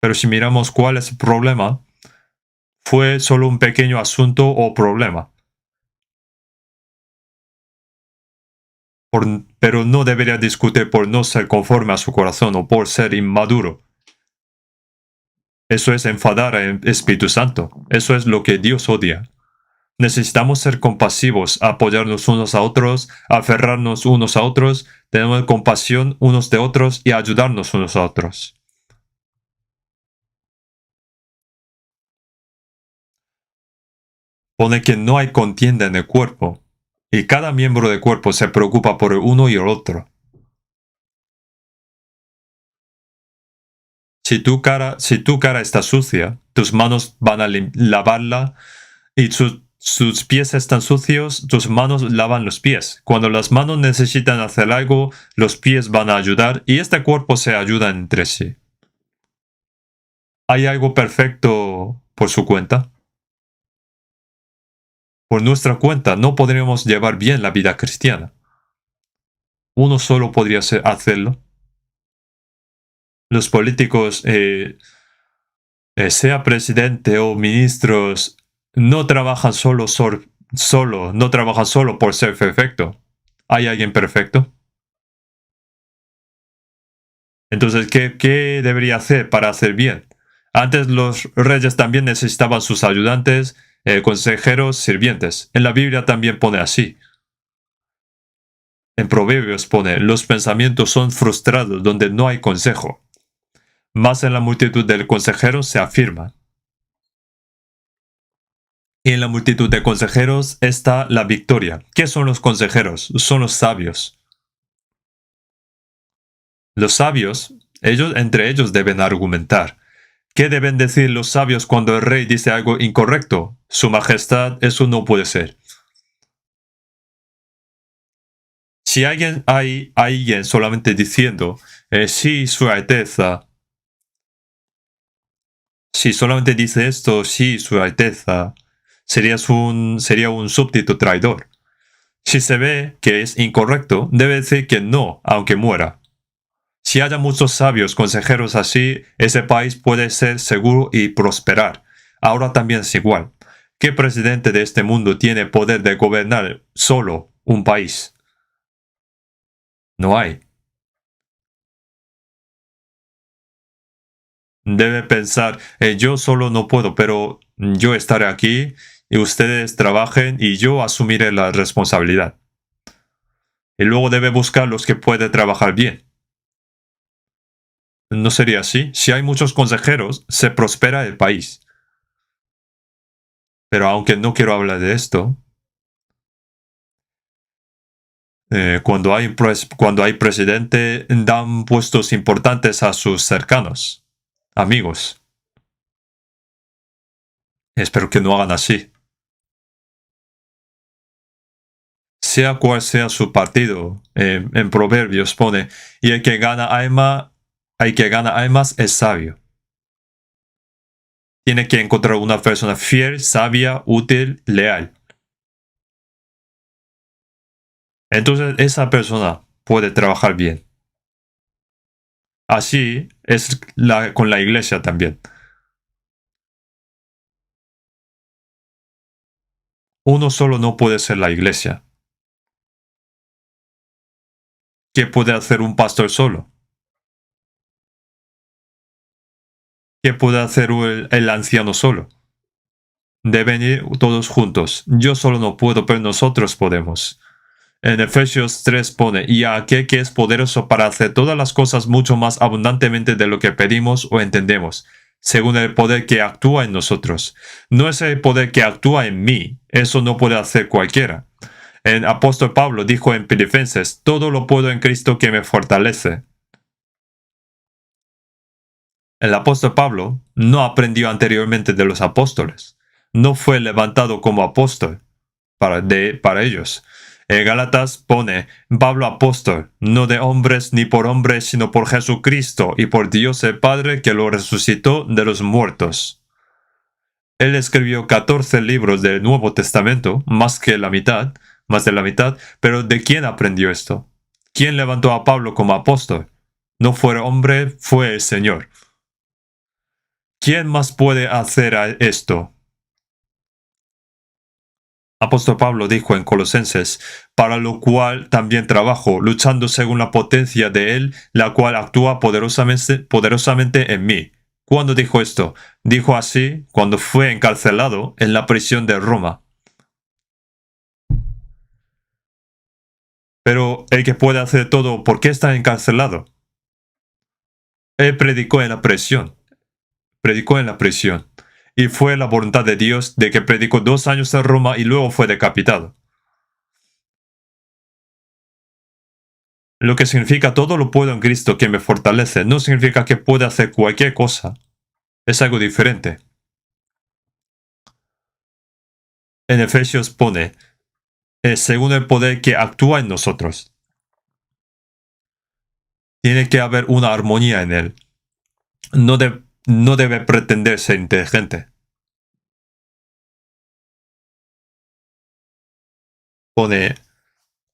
Pero si miramos cuál es el problema, fue solo un pequeño asunto o problema. Pero no debería discutir por no ser conforme a su corazón o por ser inmaduro. Eso es enfadar al Espíritu Santo. Eso es lo que Dios odia. Necesitamos ser compasivos, apoyarnos unos a otros, aferrarnos unos a otros, tener compasión unos de otros y ayudarnos unos a otros. Pone que no hay contienda en el cuerpo, y cada miembro del cuerpo se preocupa por el uno y el otro. Si tu cara está sucia, tus manos van a lavarla, y sus pies están sucios, tus manos lavan los pies. Cuando las manos necesitan hacer algo, los pies van a ayudar y este cuerpo se ayuda entre sí. ¿Hay algo perfecto por su cuenta? Por nuestra cuenta no podremos llevar bien la vida cristiana. Uno solo podría hacerlo. Los políticos, sea presidente o ministros, no trabajan no trabajan solo por ser perfecto. ¿Hay alguien perfecto? Entonces, ¿qué debería hacer para hacer bien? Antes los reyes también necesitaban sus ayudantes, consejeros, sirvientes. En la Biblia también pone así. En Proverbios pone, los pensamientos son frustrados donde no hay consejo. Más en la multitud de consejeros se afirma. Y en la multitud de consejeros está la victoria. ¿Qué son los consejeros? Son los sabios. Los sabios, entre ellos deben argumentar. ¿Qué deben decir los sabios cuando el rey dice algo incorrecto? Su majestad, eso no puede ser. Si hay alguien solamente diciendo, sí, su alteza, si solamente dice esto, sí, su alteza, sería un súbdito traidor. Si se ve que es incorrecto, debe decir que no, aunque muera. Si haya muchos sabios consejeros así, ese país puede ser seguro y prosperar. Ahora también es igual. ¿Qué presidente de este mundo tiene poder de gobernar solo un país? No hay. Debe pensar, yo solo no puedo, pero yo estaré aquí y ustedes trabajen y yo asumiré la responsabilidad. Y luego debe buscar los que pueden trabajar bien. ¿No sería así? Si hay muchos consejeros, se prospera el país. Pero aunque no quiero hablar de esto, cuando hay presidente, dan puestos importantes a sus cercanos, amigos. Espero que no hagan así. Sea cual sea su partido, en Proverbios pone, y el que gana almas es sabio. Tiene que encontrar una persona fiel, sabia, útil, leal. Entonces esa persona puede trabajar bien. Así es con la iglesia también. Uno solo no puede ser la iglesia. ¿Qué puede hacer un pastor solo? ¿Qué puede hacer el anciano solo? Deben ir todos juntos. Yo solo no puedo, pero nosotros podemos. En Efesios 3 pone, y a aquel que es poderoso para hacer todas las cosas mucho más abundantemente de lo que pedimos o entendemos, según el poder que actúa en nosotros. No es el poder que actúa en mí, eso no puede hacer cualquiera. El apóstol Pablo dijo en Filipenses, todo lo puedo en Cristo que me fortalece. El apóstol Pablo no aprendió anteriormente de los apóstoles. No fue levantado como apóstol para ellos. En Gálatas pone, Pablo apóstol, no de hombres ni por hombres, sino por Jesucristo y por Dios el Padre que lo resucitó de los muertos. Él escribió 14 libros del Nuevo Testamento, más de la mitad, pero ¿de quién aprendió esto? ¿Quién levantó a Pablo como apóstol? No fue hombre, fue el Señor. ¿Quién más puede hacer esto? Apóstol Pablo dijo en Colosenses, para lo cual también trabajo, luchando según la potencia de Él, la cual actúa poderosamente en mí. ¿Cuándo dijo esto? Dijo así cuando fue encarcelado en la prisión de Roma. Pero el que puede hacer todo, ¿por qué está encarcelado? Él predicó en la prisión. Y fue la voluntad de Dios de que predicó 2 años en Roma y luego fue decapitado. Lo que significa todo lo puedo en Cristo que me fortalece no significa que pueda hacer cualquier cosa. Es algo diferente. En Efesios pone, según el poder que actúa en nosotros. Tiene que haber una armonía en él. No debe pretender ser inteligente. Pone,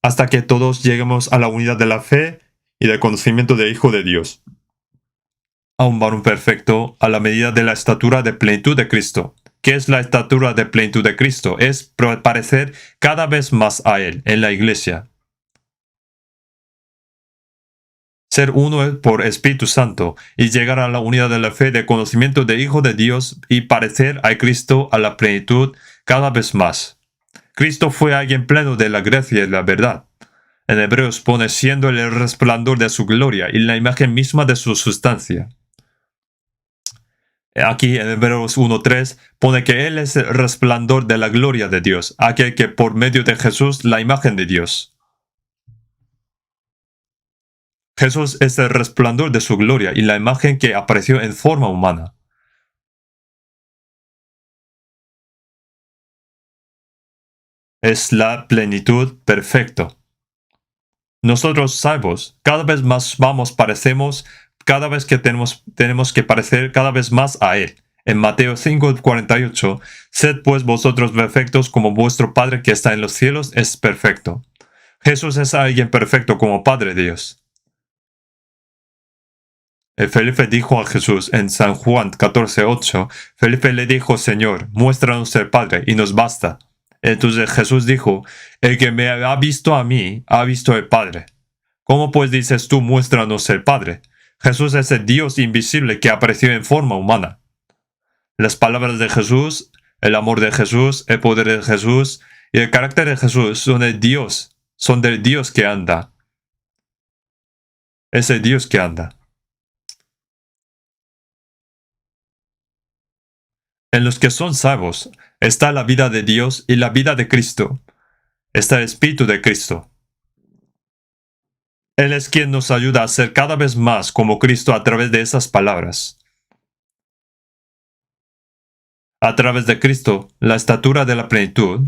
hasta que todos lleguemos a la unidad de la fe y del conocimiento del Hijo de Dios, a un varón perfecto a la medida de la estatura de plenitud de Cristo. ¿Qué es la estatura de plenitud de Cristo? Es parecer cada vez más a Él en la iglesia. Ser uno por Espíritu Santo y llegar a la unidad de la fe de conocimiento del Hijo de Dios y parecer a Cristo a la plenitud cada vez más. Cristo fue alguien pleno de la gracia y la verdad. En Hebreos pone siendo el resplandor de su gloria y la imagen misma de su sustancia. Aquí en Hebreos 1.3 pone que Él es el resplandor de la gloria de Dios, aquel que por medio de Jesús la imagen de Dios. Jesús es el resplandor de su gloria y la imagen que apareció en forma humana. Es la plenitud perfecta. Nosotros salvos, cada vez más parecemos, cada vez que tenemos que parecer cada vez más a Él. En Mateo 5:48, sed pues vosotros perfectos como vuestro Padre que está en los cielos es perfecto. Jesús es alguien perfecto como Padre Dios. Felipe dijo a Jesús en San Juan 14:8, Felipe le dijo, Señor, muéstranos el Padre y nos basta. Entonces Jesús dijo, el que me ha visto a mí, ha visto al Padre. ¿Cómo pues dices tú, muéstranos el Padre? Jesús es el Dios invisible que apareció en forma humana. Las palabras de Jesús, el amor de Jesús, el poder de Jesús y el carácter de Jesús son del Dios que anda. Es el Dios que anda. En los que son salvos está la vida de Dios y la vida de Cristo. Está el Espíritu de Cristo. Él es quien nos ayuda a ser cada vez más como Cristo a través de esas palabras. A través de Cristo, la estatura de la plenitud.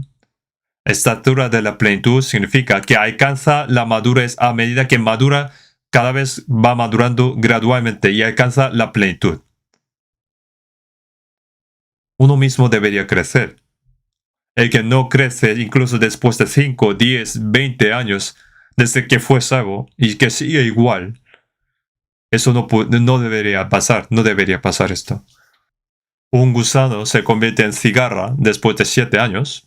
Estatura de la plenitud significa que alcanza la madurez a medida que madura, cada vez va madurando gradualmente y alcanza la plenitud. Uno mismo debería crecer. El que no crece incluso después de 5, 10, 20 años desde que fue salvo y que sigue igual, eso no debería pasar, no debería pasar esto. Un gusano se convierte en cigarra después de 7 años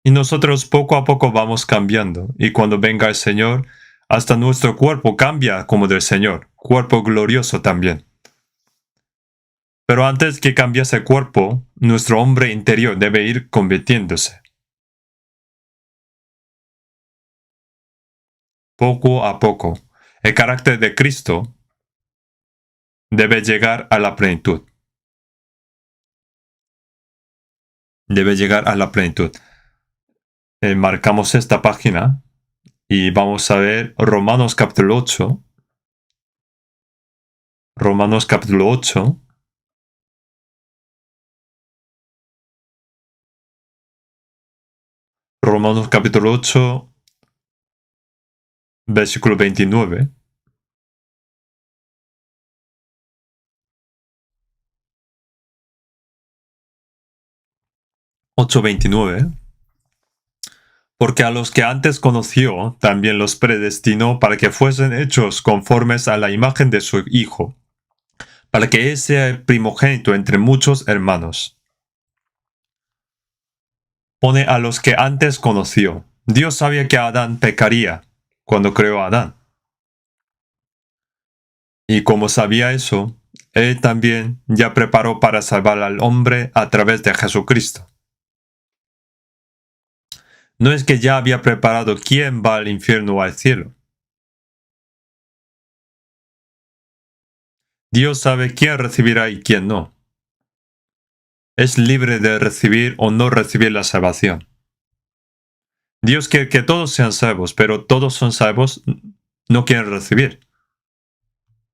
y nosotros poco a poco vamos cambiando y cuando venga el Señor, hasta nuestro cuerpo cambia como del Señor, cuerpo glorioso también. Pero antes que cambiase el cuerpo, nuestro hombre interior debe ir convirtiéndose. poco a poco. El carácter de Cristo debe llegar a la plenitud. Debe llegar a la plenitud. Marcamos esta página y vamos a ver Romanos capítulo 8. Romanos capítulo 8. Romanos capítulo 8, versículo 29. Porque a los que antes conoció, también los predestinó para que fuesen hechos conformes a la imagen de su Hijo, para que él sea el primogénito entre muchos hermanos. Pone a los que antes conoció. Dios sabía que Adán pecaría cuando creó a Adán. Y como sabía eso, él también ya preparó para salvar al hombre a través de Jesucristo. No es que ya había preparado quién va al infierno o al cielo. Dios sabe quién recibirá y quién no. Es libre de recibir o no recibir la salvación. Dios quiere que todos sean salvos, pero todos son salvos, no quieren recibir.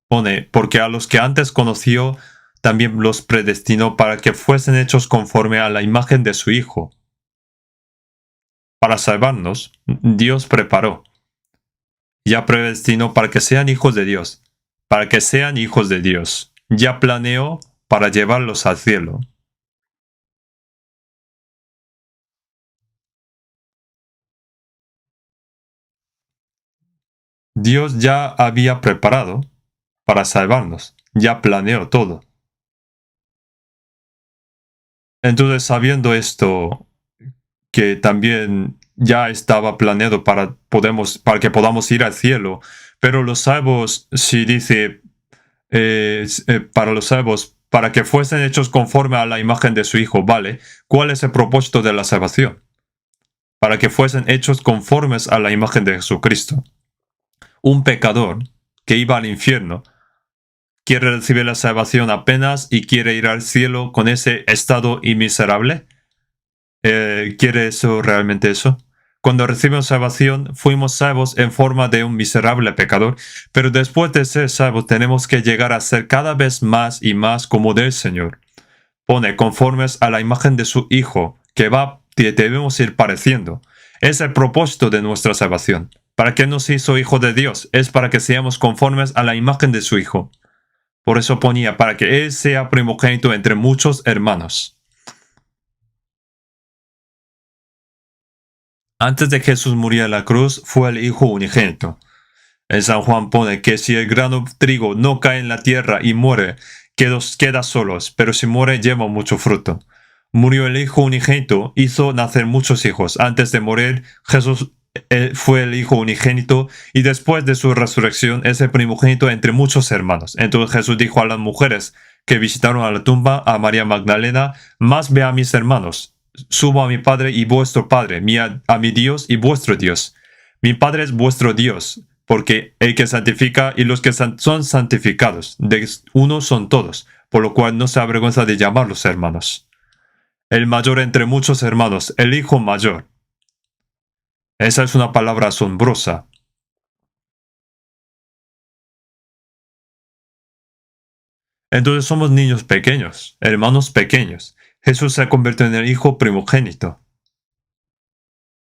Pone, porque a los que antes conoció, también los predestinó para que fuesen hechos conforme a la imagen de su Hijo. Para salvarnos, Dios preparó. Ya predestinó para que sean hijos de Dios. Para que sean hijos de Dios. Ya planeó para llevarlos al cielo. Dios ya había preparado para salvarnos. Ya planeó todo. Entonces, sabiendo esto, que también ya estaba planeado para que podamos ir al cielo, pero los salvos, si dice, para los salvos, para que fuesen hechos conforme a la imagen de su Hijo, ¿vale? ¿Cuál es el propósito de la salvación? Para que fuesen hechos conformes a la imagen de Jesucristo. Un pecador que iba al infierno quiere recibir la salvación apenas y quiere ir al cielo con ese estado inmiserable. ¿Quiere eso realmente eso? Cuando recibimos salvación, fuimos salvos en forma de un miserable pecador, pero después de ser salvos tenemos que llegar a ser cada vez más y más como del Señor. Pone conformes a la imagen de su Hijo, que debemos ir pareciendo. Es el propósito de nuestra salvación. ¿Para qué nos hizo hijo de Dios? Es para que seamos conformes a la imagen de su Hijo. Por eso ponía, para que Él sea primogénito entre muchos hermanos. Antes de que Jesús muriera en la cruz, fue el Hijo unigénito. En San Juan pone que si el grano de trigo no cae en la tierra y muere, queda solos, pero si muere lleva mucho fruto. Murió el Hijo unigénito, hizo nacer muchos hijos. Antes de morir, Jesús fue el Hijo unigénito y después de su resurrección es el primogénito entre muchos hermanos. Entonces Jesús dijo a las mujeres que visitaron a la tumba, a María Magdalena, más ve a mis hermanos. Subo a mi Padre y vuestro Padre, a mi Dios y vuestro Dios. Mi Padre es vuestro Dios, porque el que santifica y los que son santificados, de uno son todos, por lo cual no se avergüenza de llamarlos hermanos. El mayor entre muchos hermanos, el hijo mayor. Esa es una palabra asombrosa. Entonces somos niños pequeños, hermanos pequeños. Jesús se ha convertido en el hijo primogénito.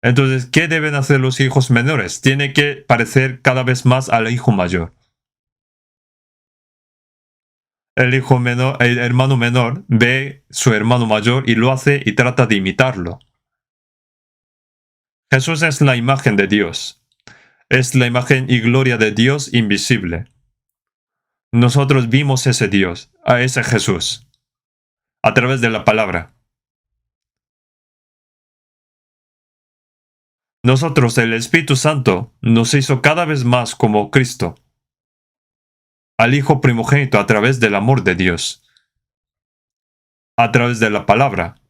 Entonces, ¿qué deben hacer los hijos menores? Tiene que parecer cada vez más al hijo mayor. El hijo menor, el hermano menor ve su hermano mayor y lo hace y trata de imitarlo. Jesús es la imagen de Dios. Es la imagen y gloria de Dios invisible. Nosotros vimos ese Dios, a ese Jesús, a través de la palabra. Nosotros, el Espíritu Santo, nos hizo cada vez más como Cristo, al Hijo primogénito a través del amor de Dios, a través de la palabra.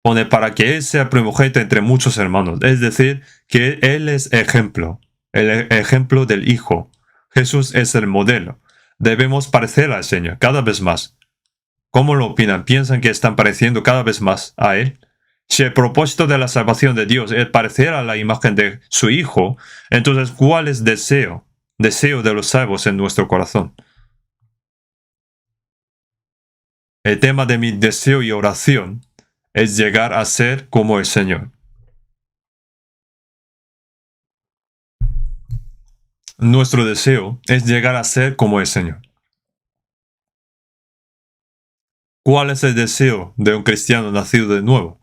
Pone para que Él sea primogénito entre muchos hermanos. Es decir, que Él es ejemplo, el ejemplo del Hijo. Jesús es el modelo. Debemos parecer al Señor cada vez más. ¿Cómo lo opinan? ¿Piensan que están pareciendo cada vez más a Él? Si el propósito de la salvación de Dios es parecer a la imagen de su Hijo, entonces ¿cuál es deseo? Deseo de los salvos en nuestro corazón. El tema de mi deseo y oración es llegar a ser como el Señor. Nuestro deseo es llegar a ser como el Señor. ¿Cuál es el deseo de un cristiano nacido de nuevo?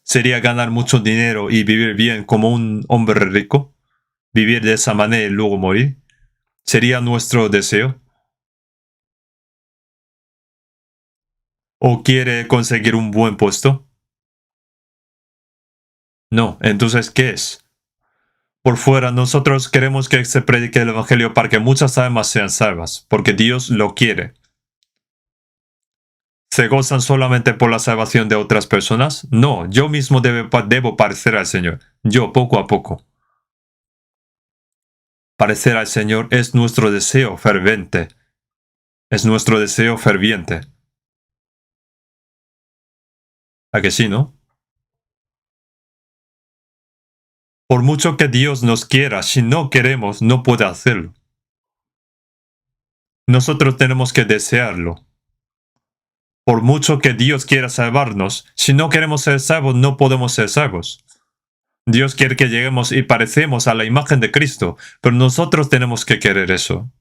¿Sería ganar mucho dinero y vivir bien como un hombre rico? ¿Vivir de esa manera y luego morir? ¿Sería nuestro deseo? ¿O quiere conseguir un buen puesto? No, entonces, ¿qué es? Por fuera, nosotros queremos que se predique el Evangelio para que muchas almas sean salvas, porque Dios lo quiere. ¿Se gozan solamente por la salvación de otras personas? No, yo mismo debo parecer al Señor, yo poco a poco. Parecer al Señor es nuestro deseo ferviente. Es nuestro deseo ferviente. ¿A que sí, no? Por mucho que Dios nos quiera, si no queremos, no puede hacerlo. Nosotros tenemos que desearlo. Por mucho que Dios quiera salvarnos, si no queremos ser salvos, no podemos ser salvos. Dios quiere que lleguemos y parecemos a la imagen de Cristo, pero nosotros tenemos que querer eso.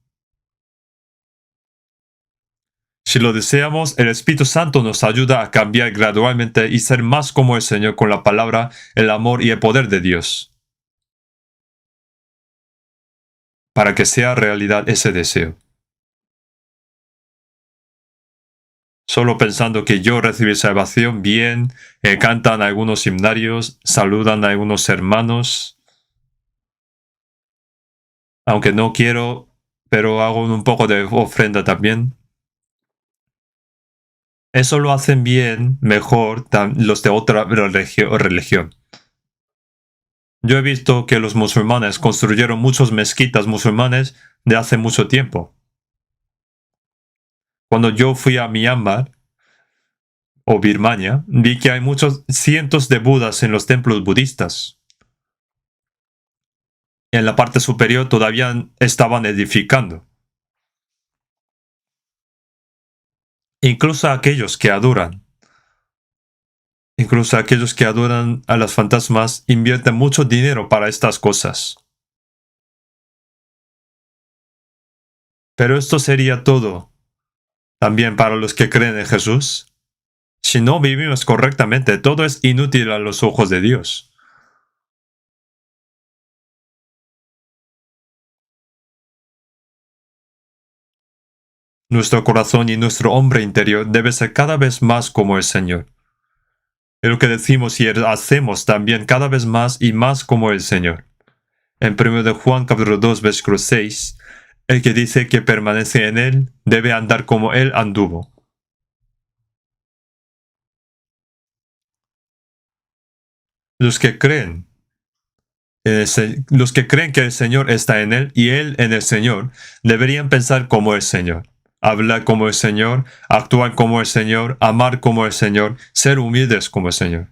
Si lo deseamos, el Espíritu Santo nos ayuda a cambiar gradualmente y ser más como el Señor con la palabra, el amor y el poder de Dios, para que sea realidad ese deseo. Solo pensando que yo recibí salvación, bien, cantan algunos himnarios, saludan a algunos hermanos, aunque no quiero, pero hago un poco de ofrenda también. Eso lo hacen bien, mejor, los de otra religión. Yo he visto que los musulmanes construyeron muchas mezquitas musulmanes de hace mucho tiempo. Cuando yo fui a Myanmar o Birmania, vi que hay muchos cientos de budas en los templos budistas. En la parte superior todavía estaban edificando. Incluso aquellos que adoran a las fantasmas invierten mucho dinero para estas cosas. Pero esto sería todo. También para los que creen en Jesús. Si no vivimos correctamente, todo es inútil a los ojos de Dios. Nuestro corazón y nuestro hombre interior debe ser cada vez más como el Señor. Es lo que decimos y hacemos también cada vez más y más como el Señor. En 1 de Juan capítulo 2, versículo 6, el que dice que permanece en Él debe andar como Él anduvo. Los que creen que el Señor está en Él y Él en el Señor, deberían pensar como el Señor, hablar como el Señor, actuar como el Señor, amar como el Señor, ser humildes como el Señor.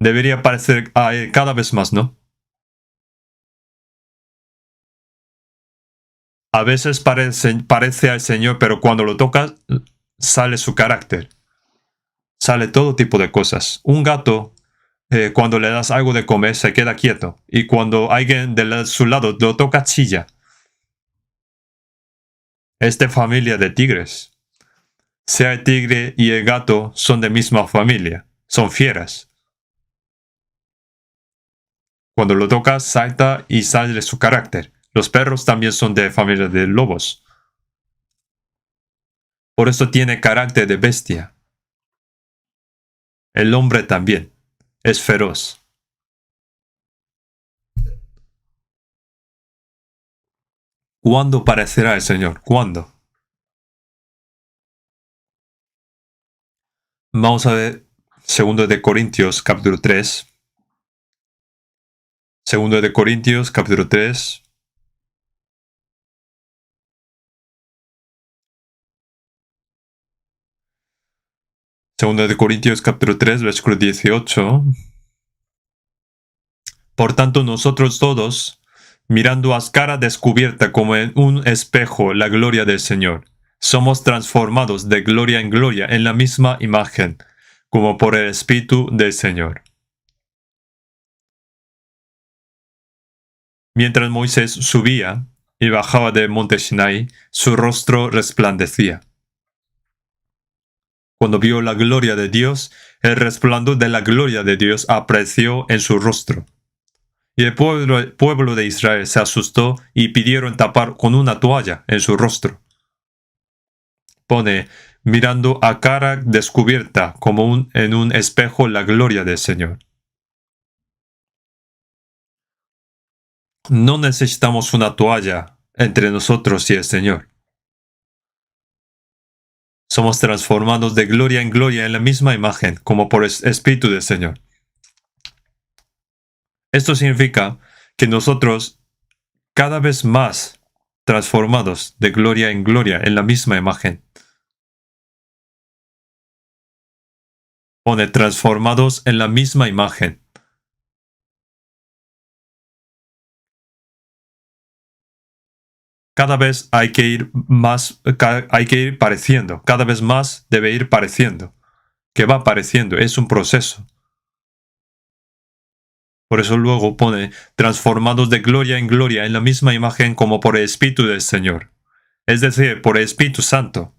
Debería parecer a Él cada vez más, ¿no? A veces parece al Señor, pero cuando lo tocas, sale su carácter. Sale todo tipo de cosas. Un gato, cuando le das algo de comer, se queda quieto. Y cuando alguien de su lado lo toca, chilla. Es de familia de tigres. Sea el tigre y el gato son de misma familia. Son fieras. Cuando lo tocas, salta y sale su carácter. Los perros también son de familia de lobos. Por eso tiene carácter de bestia. El hombre también. Es feroz. ¿Cuándo parecerá el Señor? ¿Cuándo? Vamos a ver 2 de Corintios capítulo 3. 2 de Corintios capítulo 3. Segundo de Corintios capítulo 3, versículo 18. Por tanto, nosotros todos, mirando a cara descubierta como en un espejo la gloria del Señor, somos transformados de gloria en gloria en la misma imagen, como por el Espíritu del Señor. Mientras Moisés subía y bajaba del monte Sinai, su rostro resplandecía. Cuando vio la gloria de Dios, el resplandor de la gloria de Dios apareció en su rostro. Y el pueblo de Israel se asustó y pidieron tapar con una toalla en su rostro. Pone, mirando a cara descubierta como en un espejo la gloria del Señor. No necesitamos una toalla entre nosotros y el Señor. Somos transformados de gloria en gloria en la misma imagen, como por el Espíritu del Señor. Esto significa que nosotros, cada vez más transformados de gloria en gloria en la misma imagen. Pone transformados en la misma imagen. Cada vez hay que ir pareciendo, cada vez más debe ir pareciendo, que va pareciendo, es un proceso. Por eso luego pone transformados de gloria en gloria en la misma imagen como por el Espíritu del Señor, es decir, por el Espíritu Santo.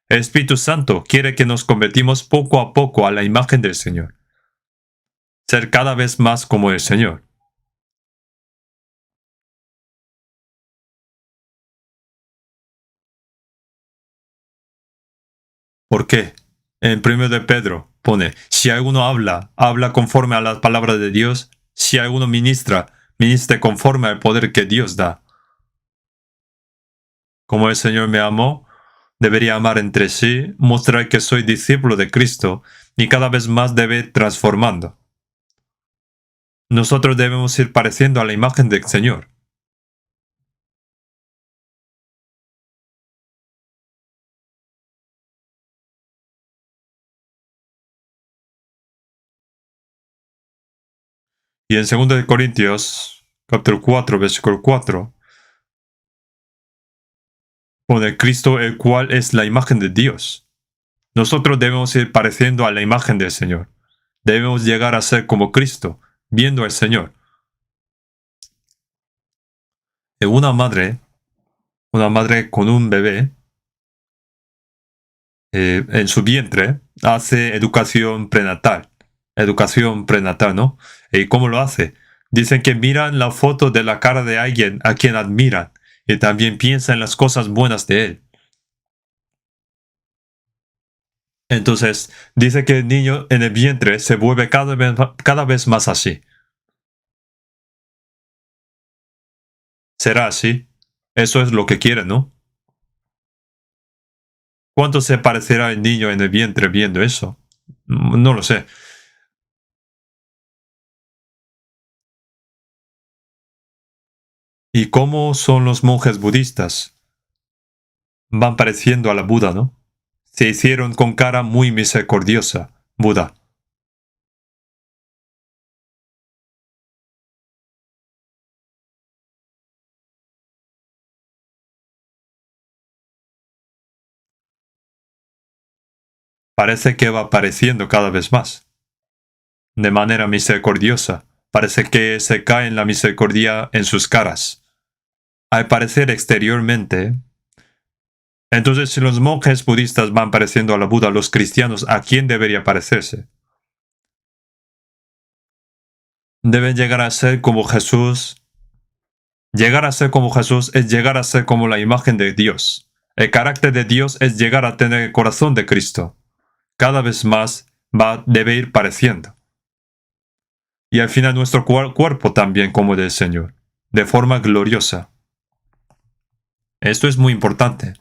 El Espíritu Santo quiere que nos convertimos poco a poco a la imagen del Señor, ser cada vez más como el Señor. ¿Por qué? En 1 de Pedro pone, si alguno habla conforme a las palabras de Dios, si alguno ministra conforme al poder que Dios da. Como el Señor me amó, debería amar entre sí, mostrar que soy discípulo de Cristo y cada vez más debe ir transformando. Nosotros debemos ir pareciendo a la imagen del Señor. Y en 2 de Corintios, capítulo 4, versículo 4, pone Cristo, el cual es la imagen de Dios. Nosotros debemos ir pareciendo a la imagen del Señor. Debemos llegar a ser como Cristo, viendo al Señor. Una madre con un bebé en su vientre hace educación prenatal, ¿no? ¿Y cómo lo hace? Dicen que miran la foto de la cara de alguien a quien admiran y también piensan en las cosas buenas de él. Entonces, dice que el niño en el vientre se vuelve cada vez más así. ¿Será así? Eso es lo que quiere, ¿no? ¿Cuánto se parecerá el niño en el vientre viendo eso? No lo sé. ¿Y cómo son los monjes budistas? Van pareciendo a la Buda, ¿no? Se hicieron con cara muy misericordiosa, Buda. Parece que va pareciendo cada vez más. De manera misericordiosa, parece que se cae en la misericordia en sus caras. Al parecer exteriormente, entonces si los monjes budistas van pareciendo a la Buda, los cristianos, ¿a quién debería parecerse? Deben llegar a ser como Jesús. Llegar a ser como Jesús es llegar a ser como la imagen de Dios. El carácter de Dios es llegar a tener el corazón de Cristo. Cada vez más debe ir pareciendo. Y al final nuestro cuerpo también como del Señor, de forma gloriosa. Esto es muy importante.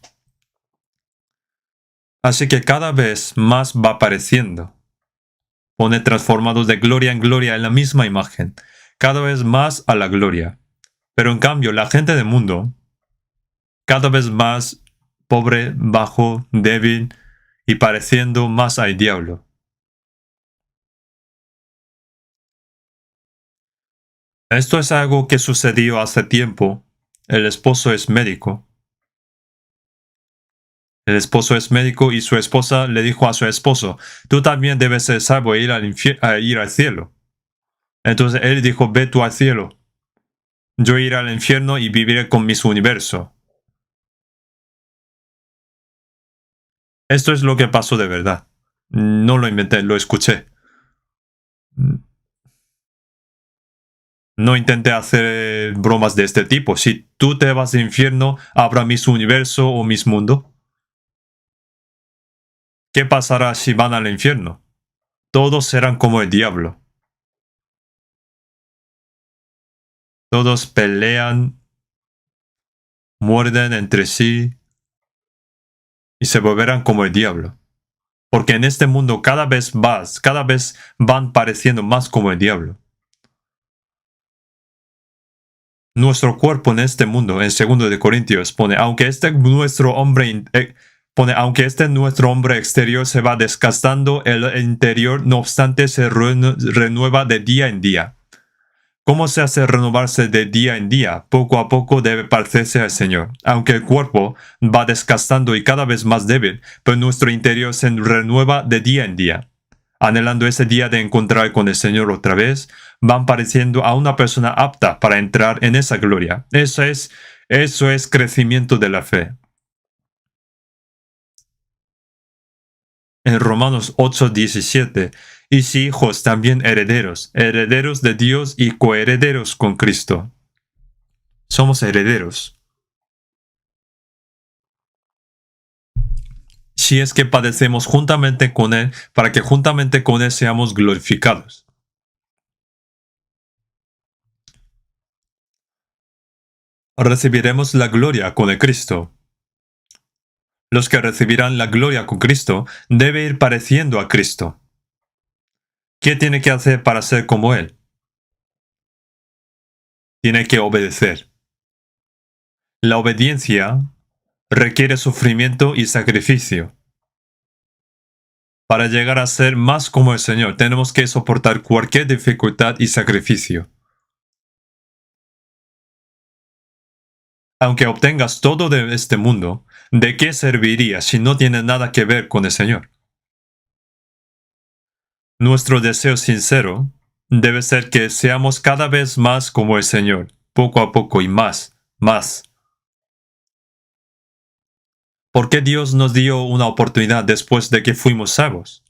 Así que cada vez más va apareciendo. Pone transformados de gloria en gloria en la misma imagen, cada vez más a la gloria. Pero en cambio, la gente del mundo, cada vez más pobre, bajo, débil y pareciendo más al diablo. Esto es algo que sucedió hace tiempo. El esposo es médico. El esposo es médico y su esposa le dijo a su esposo, tú también debes ser salvo e ir al cielo. Entonces él dijo, ve tú al cielo. Yo iré al infierno y viviré con mis universos. Esto es lo que pasó de verdad. No lo inventé, lo escuché. No intenté hacer bromas de este tipo. Si tú te vas al infierno, ¿habrá mis universo o mis mundo? ¿Qué pasará si van al infierno? Todos serán como el diablo. Todos pelean, muerden entre sí y se volverán como el diablo. Porque en este mundo cada vez van pareciendo más como el diablo. Nuestro cuerpo en este mundo, en 2 de Corintios, pone, aunque este nuestro hombre exterior se va desgastando, el interior, no obstante, se renueva de día en día. ¿Cómo se hace renovarse de día en día? Poco a poco debe parecerse al Señor. Aunque el cuerpo va desgastando y cada vez más débil, pero nuestro interior se renueva de día en día. Anhelando ese día de encontrar con el Señor otra vez, van pareciendo a una persona apta para entrar en esa gloria. Eso es crecimiento de la fe. En Romanos 8:17, y si hijos también herederos, herederos de Dios y coherederos con Cristo. Somos herederos. Si es que padecemos juntamente con Él, para que juntamente con Él seamos glorificados. Recibiremos la gloria con el Cristo. Los que recibirán la gloria con Cristo deben ir pareciendo a Cristo. ¿Qué tiene que hacer para ser como Él? Tiene que obedecer. La obediencia requiere sufrimiento y sacrificio. Para llegar a ser más como el Señor, tenemos que soportar cualquier dificultad y sacrificio. Aunque obtengas todo de este mundo, ¿de qué serviría si no tiene nada que ver con el Señor? Nuestro deseo sincero debe ser que seamos cada vez más como el Señor, poco a poco y más. ¿Por qué Dios nos dio una oportunidad después de que fuimos salvos?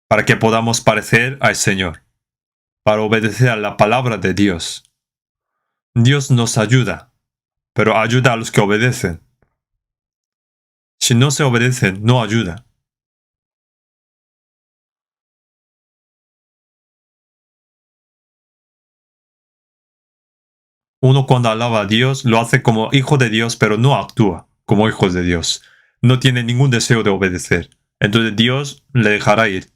Para que podamos parecer al Señor, para obedecer a la palabra de Dios. Dios nos ayuda, pero ayuda a los que obedecen. Si no se obedecen, no ayuda. Uno cuando alaba a Dios lo hace como hijo de Dios, pero no actúa como hijos de Dios. No tiene ningún deseo de obedecer. Entonces Dios le dejará ir.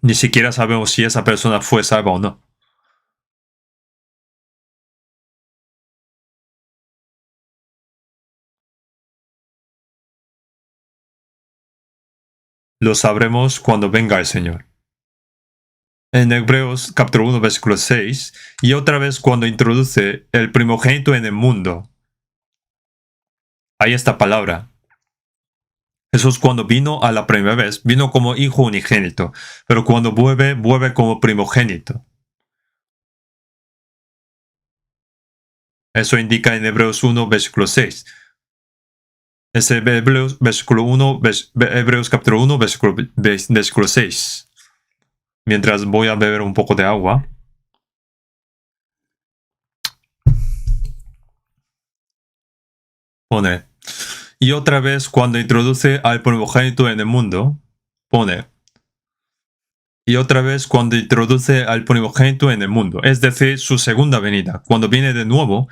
Ni siquiera sabemos si esa persona fue salva o no. Lo sabremos cuando venga el Señor. En Hebreos capítulo 1 versículo 6, y otra vez cuando introduce el primogénito en el mundo. Hay esta palabra. Jesús cuando vino a la primera vez, vino como hijo unigénito, pero cuando vuelve como primogénito. Eso indica en Hebreos 1 versículo 6. Es Hebreos, Hebreos capítulo 1 versículo 6. Mientras voy a beber un poco de agua. Pone, y otra vez cuando introduce al primogénito en el mundo, pone, y otra vez cuando introduce al primogénito en el mundo, es decir, su segunda venida, cuando viene de nuevo,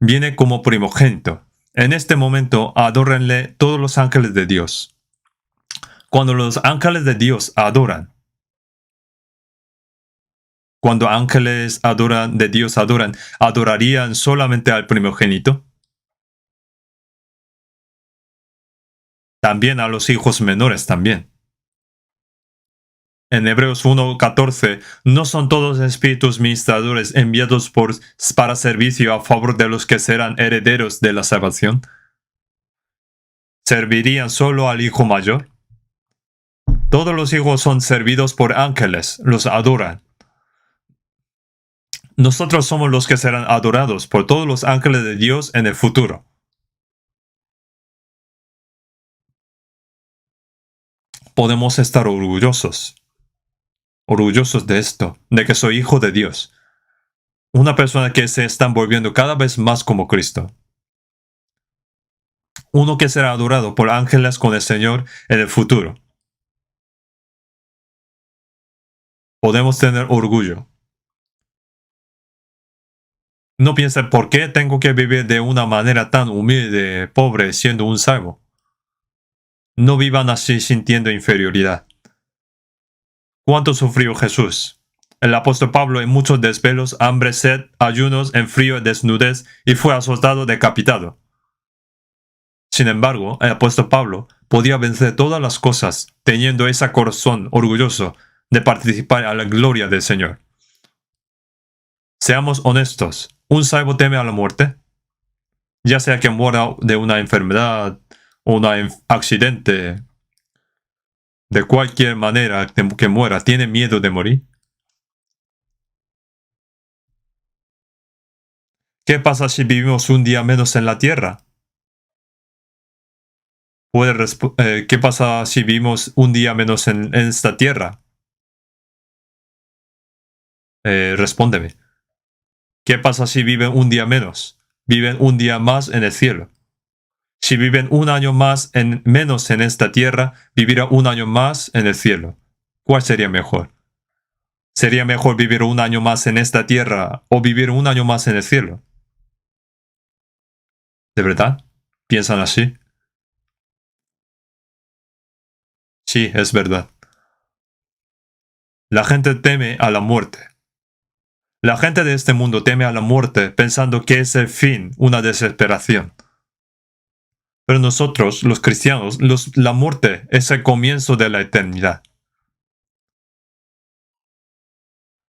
viene como primogénito. En este momento, adórenle todos los ángeles de Dios. Cuando los ángeles de Dios adoran, cuando ángeles adoran de Dios adoran, ¿adorarían solamente al primogénito? También a los hijos menores también. En Hebreos 1:14, ¿no son todos espíritus ministradores enviados para servicio a favor de los que serán herederos de la salvación? ¿Servirían solo al hijo mayor? Todos los hijos son servidos por ángeles, los adoran. Nosotros somos los que serán adorados por todos los ángeles de Dios en el futuro. Podemos estar orgullosos de esto, de que soy hijo de Dios. Una persona que se está volviendo cada vez más como Cristo. Uno que será adorado por ángeles con el Señor en el futuro. Podemos tener orgullo. No piense por qué tengo que vivir de una manera tan humilde, pobre, siendo un salvo. No vivan así sintiendo inferioridad. ¿Cuánto sufrió Jesús? El apóstol Pablo en muchos desvelos, hambre, sed, ayunos, en frío, desnudez, y fue azotado, decapitado. Sin embargo, el apóstol Pablo podía vencer todas las cosas, teniendo ese corazón orgulloso de participar a la gloria del Señor. Seamos honestos, ¿un salvo teme a la muerte? Ya sea que muera de una enfermedad o un accidente, de cualquier manera que muera, ¿tiene miedo de morir? ¿Qué pasa si vivimos un día menos en la tierra? ¿Qué pasa si vivimos un día menos en esta tierra? Respóndeme. ¿Qué pasa si viven un día menos? Viven un día más en el cielo. Si viven un año más menos en esta tierra, vivirá un año más en el cielo. ¿Cuál sería mejor? ¿Sería mejor vivir un año más en esta tierra o vivir un año más en el cielo? ¿De verdad? ¿Piensan así? Sí, es verdad. La gente teme a la muerte. La gente de este mundo teme a la muerte pensando que es el fin, una desesperación. Pero nosotros, los cristianos, la muerte es el comienzo de la eternidad.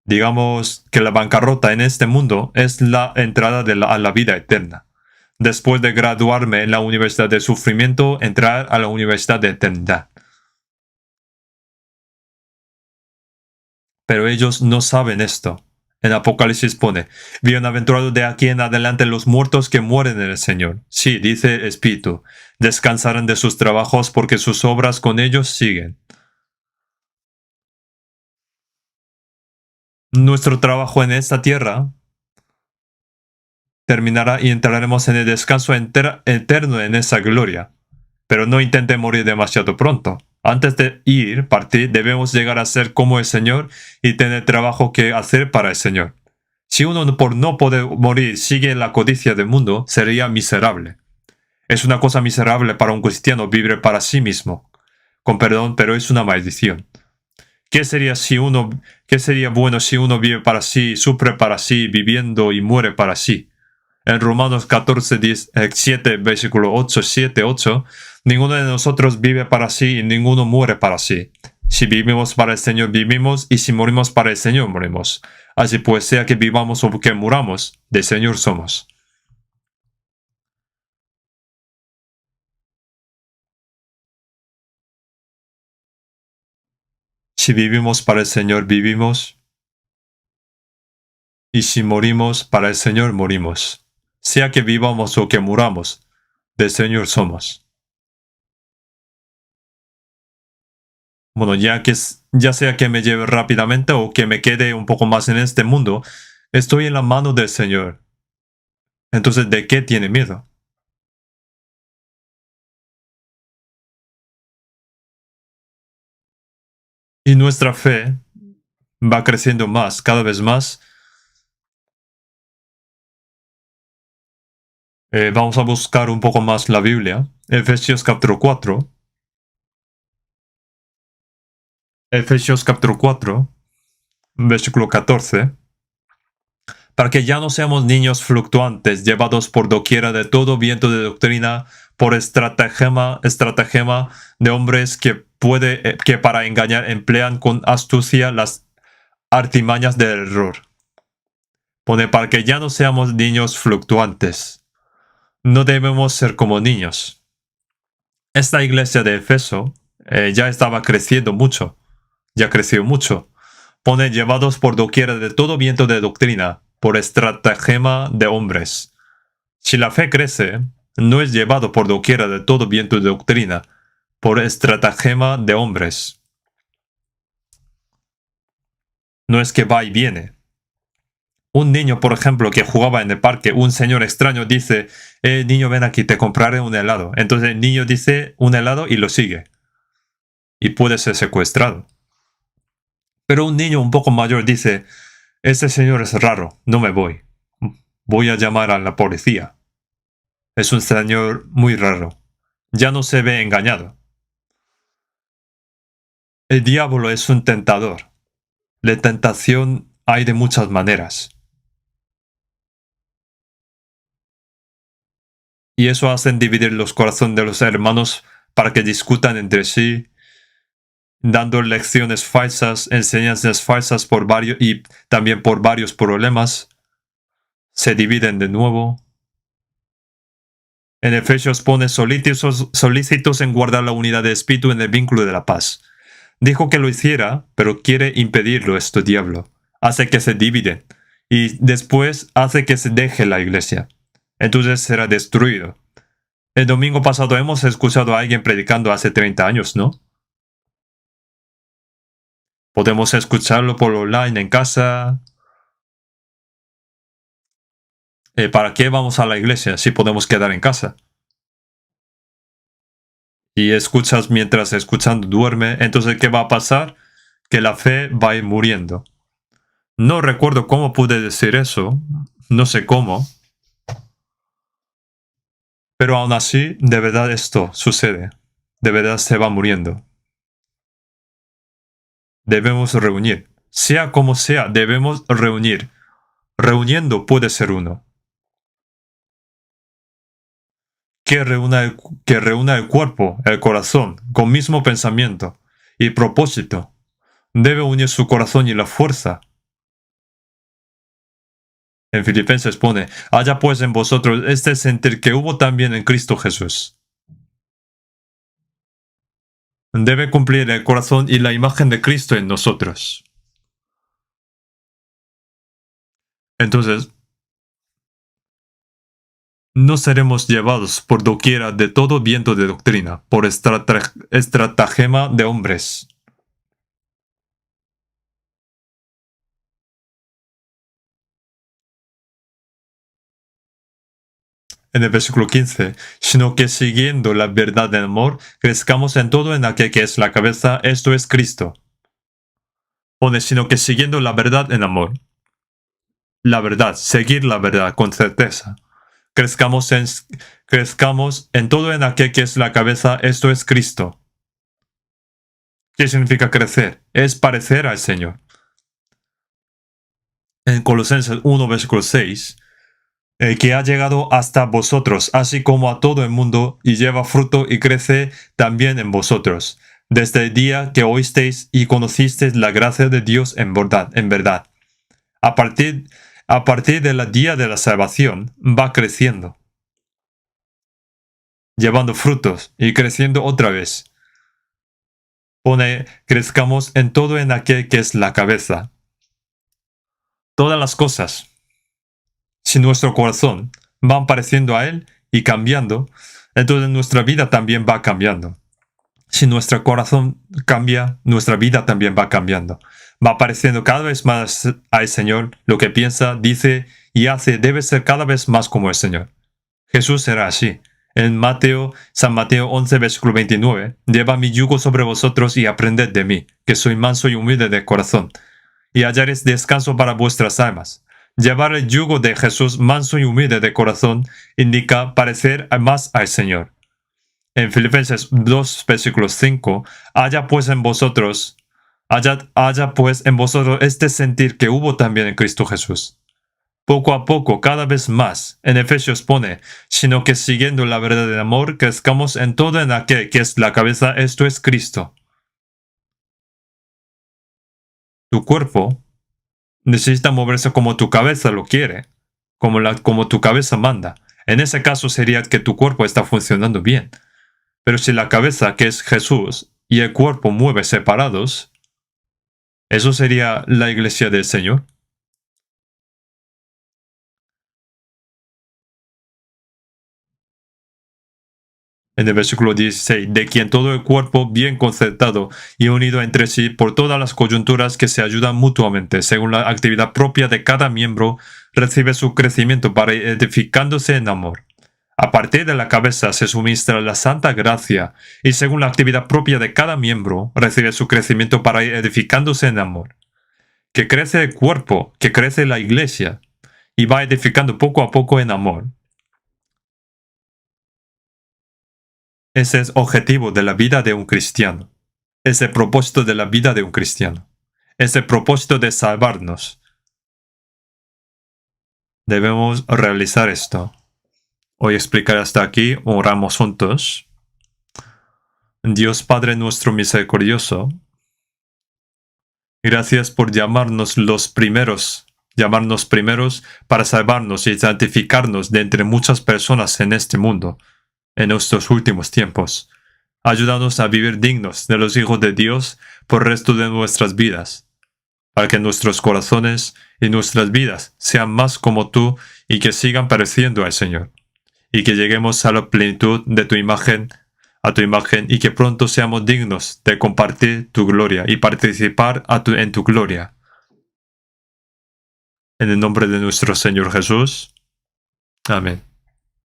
Digamos que la bancarrota en este mundo es la entrada a la vida eterna. Después de graduarme en la Universidad de Sufrimiento, entrar a la Universidad de Eternidad. Pero ellos no saben esto. En Apocalipsis pone, bienaventurados de aquí en adelante los muertos que mueren en el Señor. Sí, dice el Espíritu, descansarán de sus trabajos porque sus obras con ellos siguen. Nuestro trabajo en esta tierra terminará y entraremos en el descanso eterno en esa gloria. Pero no intente morir demasiado pronto. Antes de partir, debemos llegar a ser como el Señor y tener trabajo que hacer para el Señor. Si uno por no poder morir sigue la codicia del mundo, sería miserable. Es una cosa miserable para un cristiano vivir para sí mismo. Con perdón, pero es una maldición. ¿Qué sería bueno si uno vive para sí, sufre para sí, viviendo y muere para sí? En Romanos 14, 7, versículo 8, 7, 8, ninguno de nosotros vive para sí y ninguno muere para sí. Si vivimos para el Señor, vivimos, y si morimos para el Señor, morimos. Así pues, sea que vivamos o que muramos, del Señor somos. Si vivimos para el Señor, vivimos, y si morimos para el Señor, morimos. Sea que vivamos o que muramos, del Señor somos. Bueno, ya sea que me lleve rápidamente o que me quede un poco más en este mundo, estoy en la mano del Señor. Entonces, ¿de qué tiene miedo? Y nuestra fe va creciendo más, cada vez más, Vamos a buscar un poco más la Biblia. Efesios capítulo 4. Efesios capítulo 4, versículo 14. Para que ya no seamos niños fluctuantes, llevados por doquiera de todo viento de doctrina, por estratagema de hombres que para engañar emplean con astucia las artimañas del error. Pone para que ya no seamos niños fluctuantes. No debemos ser como niños. Esta iglesia de Efeso ya estaba creciendo mucho. Ya creció mucho. Pone llevados por doquiera de todo viento de doctrina, por estratagema de hombres. Si la fe crece, no es llevado por doquiera de todo viento de doctrina, por estratagema de hombres. No es que va y viene. Un niño, por ejemplo, que jugaba en el parque, un señor extraño dice, niño, ven aquí, te compraré un helado. Entonces el niño dice un helado y lo sigue. Y puede ser secuestrado. Pero un niño un poco mayor dice, este señor es raro, no me voy. Voy a llamar a la policía. Es un señor muy raro. Ya no se ve engañado. El diablo es un tentador. La tentación hay de muchas maneras. Y eso hace dividir los corazones de los hermanos para que discutan entre sí, dando lecciones falsas, enseñanzas falsas y también por varios problemas. Se dividen de nuevo. En Efesios pone solícitos en guardar la unidad de espíritu en el vínculo de la paz. Dijo que lo hiciera, pero quiere impedirlo este diablo. Hace que se dividen y después hace que se deje la iglesia. Entonces será destruido. El domingo pasado hemos escuchado a alguien predicando hace 30 años, ¿no? Podemos escucharlo por online en casa. ¿Para qué vamos a la iglesia si podemos quedar en casa? Y escuchas mientras escuchando duerme, entonces ¿qué va a pasar? Que la fe va a ir muriendo. No recuerdo cómo pude decir eso, no sé cómo, pero aún así, de verdad esto sucede, de verdad se va muriendo. Debemos reunir, sea como sea, debemos reunir. Reuniendo puede ser uno. Que reúna el cuerpo, el corazón, con mismo pensamiento y propósito. Debe unir su corazón y la fuerza. En Filipenses pone, haya pues en vosotros este sentir que hubo también en Cristo Jesús. Debe cumplir el corazón y la imagen de Cristo en nosotros. Entonces, no seremos llevados por doquiera de todo viento de doctrina, por estratagema de hombres. En el versículo 15, sino que siguiendo la verdad del amor, crezcamos en todo en aquel que es la cabeza, esto es Cristo. Pone, sino que siguiendo la verdad en amor. La verdad, seguir la verdad con certeza. Crezcamos en todo en aquel que es la cabeza, esto es Cristo. ¿Qué significa crecer? Es parecer al Señor. En Colosenses 1, versículo 6, el que ha llegado hasta vosotros, así como a todo el mundo, y lleva fruto y crece también en vosotros, desde el día que oísteis y conocisteis la gracia de Dios en verdad. A partir del día de la salvación, va creciendo, llevando frutos y creciendo otra vez. Pone, crezcamos en todo en aquel que es la cabeza. Todas las cosas, si nuestro corazón va pareciendo a Él y cambiando, entonces nuestra vida también va cambiando. Si nuestro corazón cambia, nuestra vida también va cambiando. Va pareciendo cada vez más al Señor. Lo que piensa, dice y hace debe ser cada vez más como el Señor. Jesús era así. En San Mateo 11, versículo 29, lleva mi yugo sobre vosotros y aprended de mí, que soy manso y humilde de corazón, y hallaréis descanso para vuestras almas. Llevar el yugo de Jesús manso y humilde de corazón indica parecer más al Señor. En Filipenses 2, versículo 5, haya pues en vosotros este sentir que hubo también en Cristo Jesús. Poco a poco, cada vez más, en Efesios pone, sino que siguiendo la verdad del amor, crezcamos en todo en aquel que es la cabeza, esto es Cristo. Tu cuerpo necesita moverse como tu cabeza lo quiere, como tu cabeza manda. En ese caso sería que tu cuerpo está funcionando bien. Pero si la cabeza, que es Jesús, y el cuerpo mueve separados, ¿eso sería la iglesia del Señor? En el versículo 16, de quien todo el cuerpo bien concertado y unido entre sí por todas las coyunturas que se ayudan mutuamente, según la actividad propia de cada miembro, recibe su crecimiento para ir edificándose en amor. A partir de la cabeza se suministra la santa gracia y según la actividad propia de cada miembro, recibe su crecimiento para ir edificándose en amor. Que crece el cuerpo, que crece la iglesia y va edificando poco a poco en amor. Ese es el objetivo de la vida de un cristiano. Es el propósito de la vida de un cristiano. Es el propósito de salvarnos. Debemos realizar esto. Hoy explicaré hasta aquí. Oramos juntos. Dios Padre nuestro misericordioso, gracias por llamarnos primeros para salvarnos y santificarnos de entre muchas personas en este mundo, en estos últimos tiempos. Ayúdanos a vivir dignos de los hijos de Dios por el resto de nuestras vidas, para que nuestros corazones y nuestras vidas sean más como tú y que sigan pareciendo al Señor, y que lleguemos a la plenitud de tu imagen, y que pronto seamos dignos de compartir tu gloria y participar en tu gloria. En el nombre de nuestro Señor Jesús. Amén.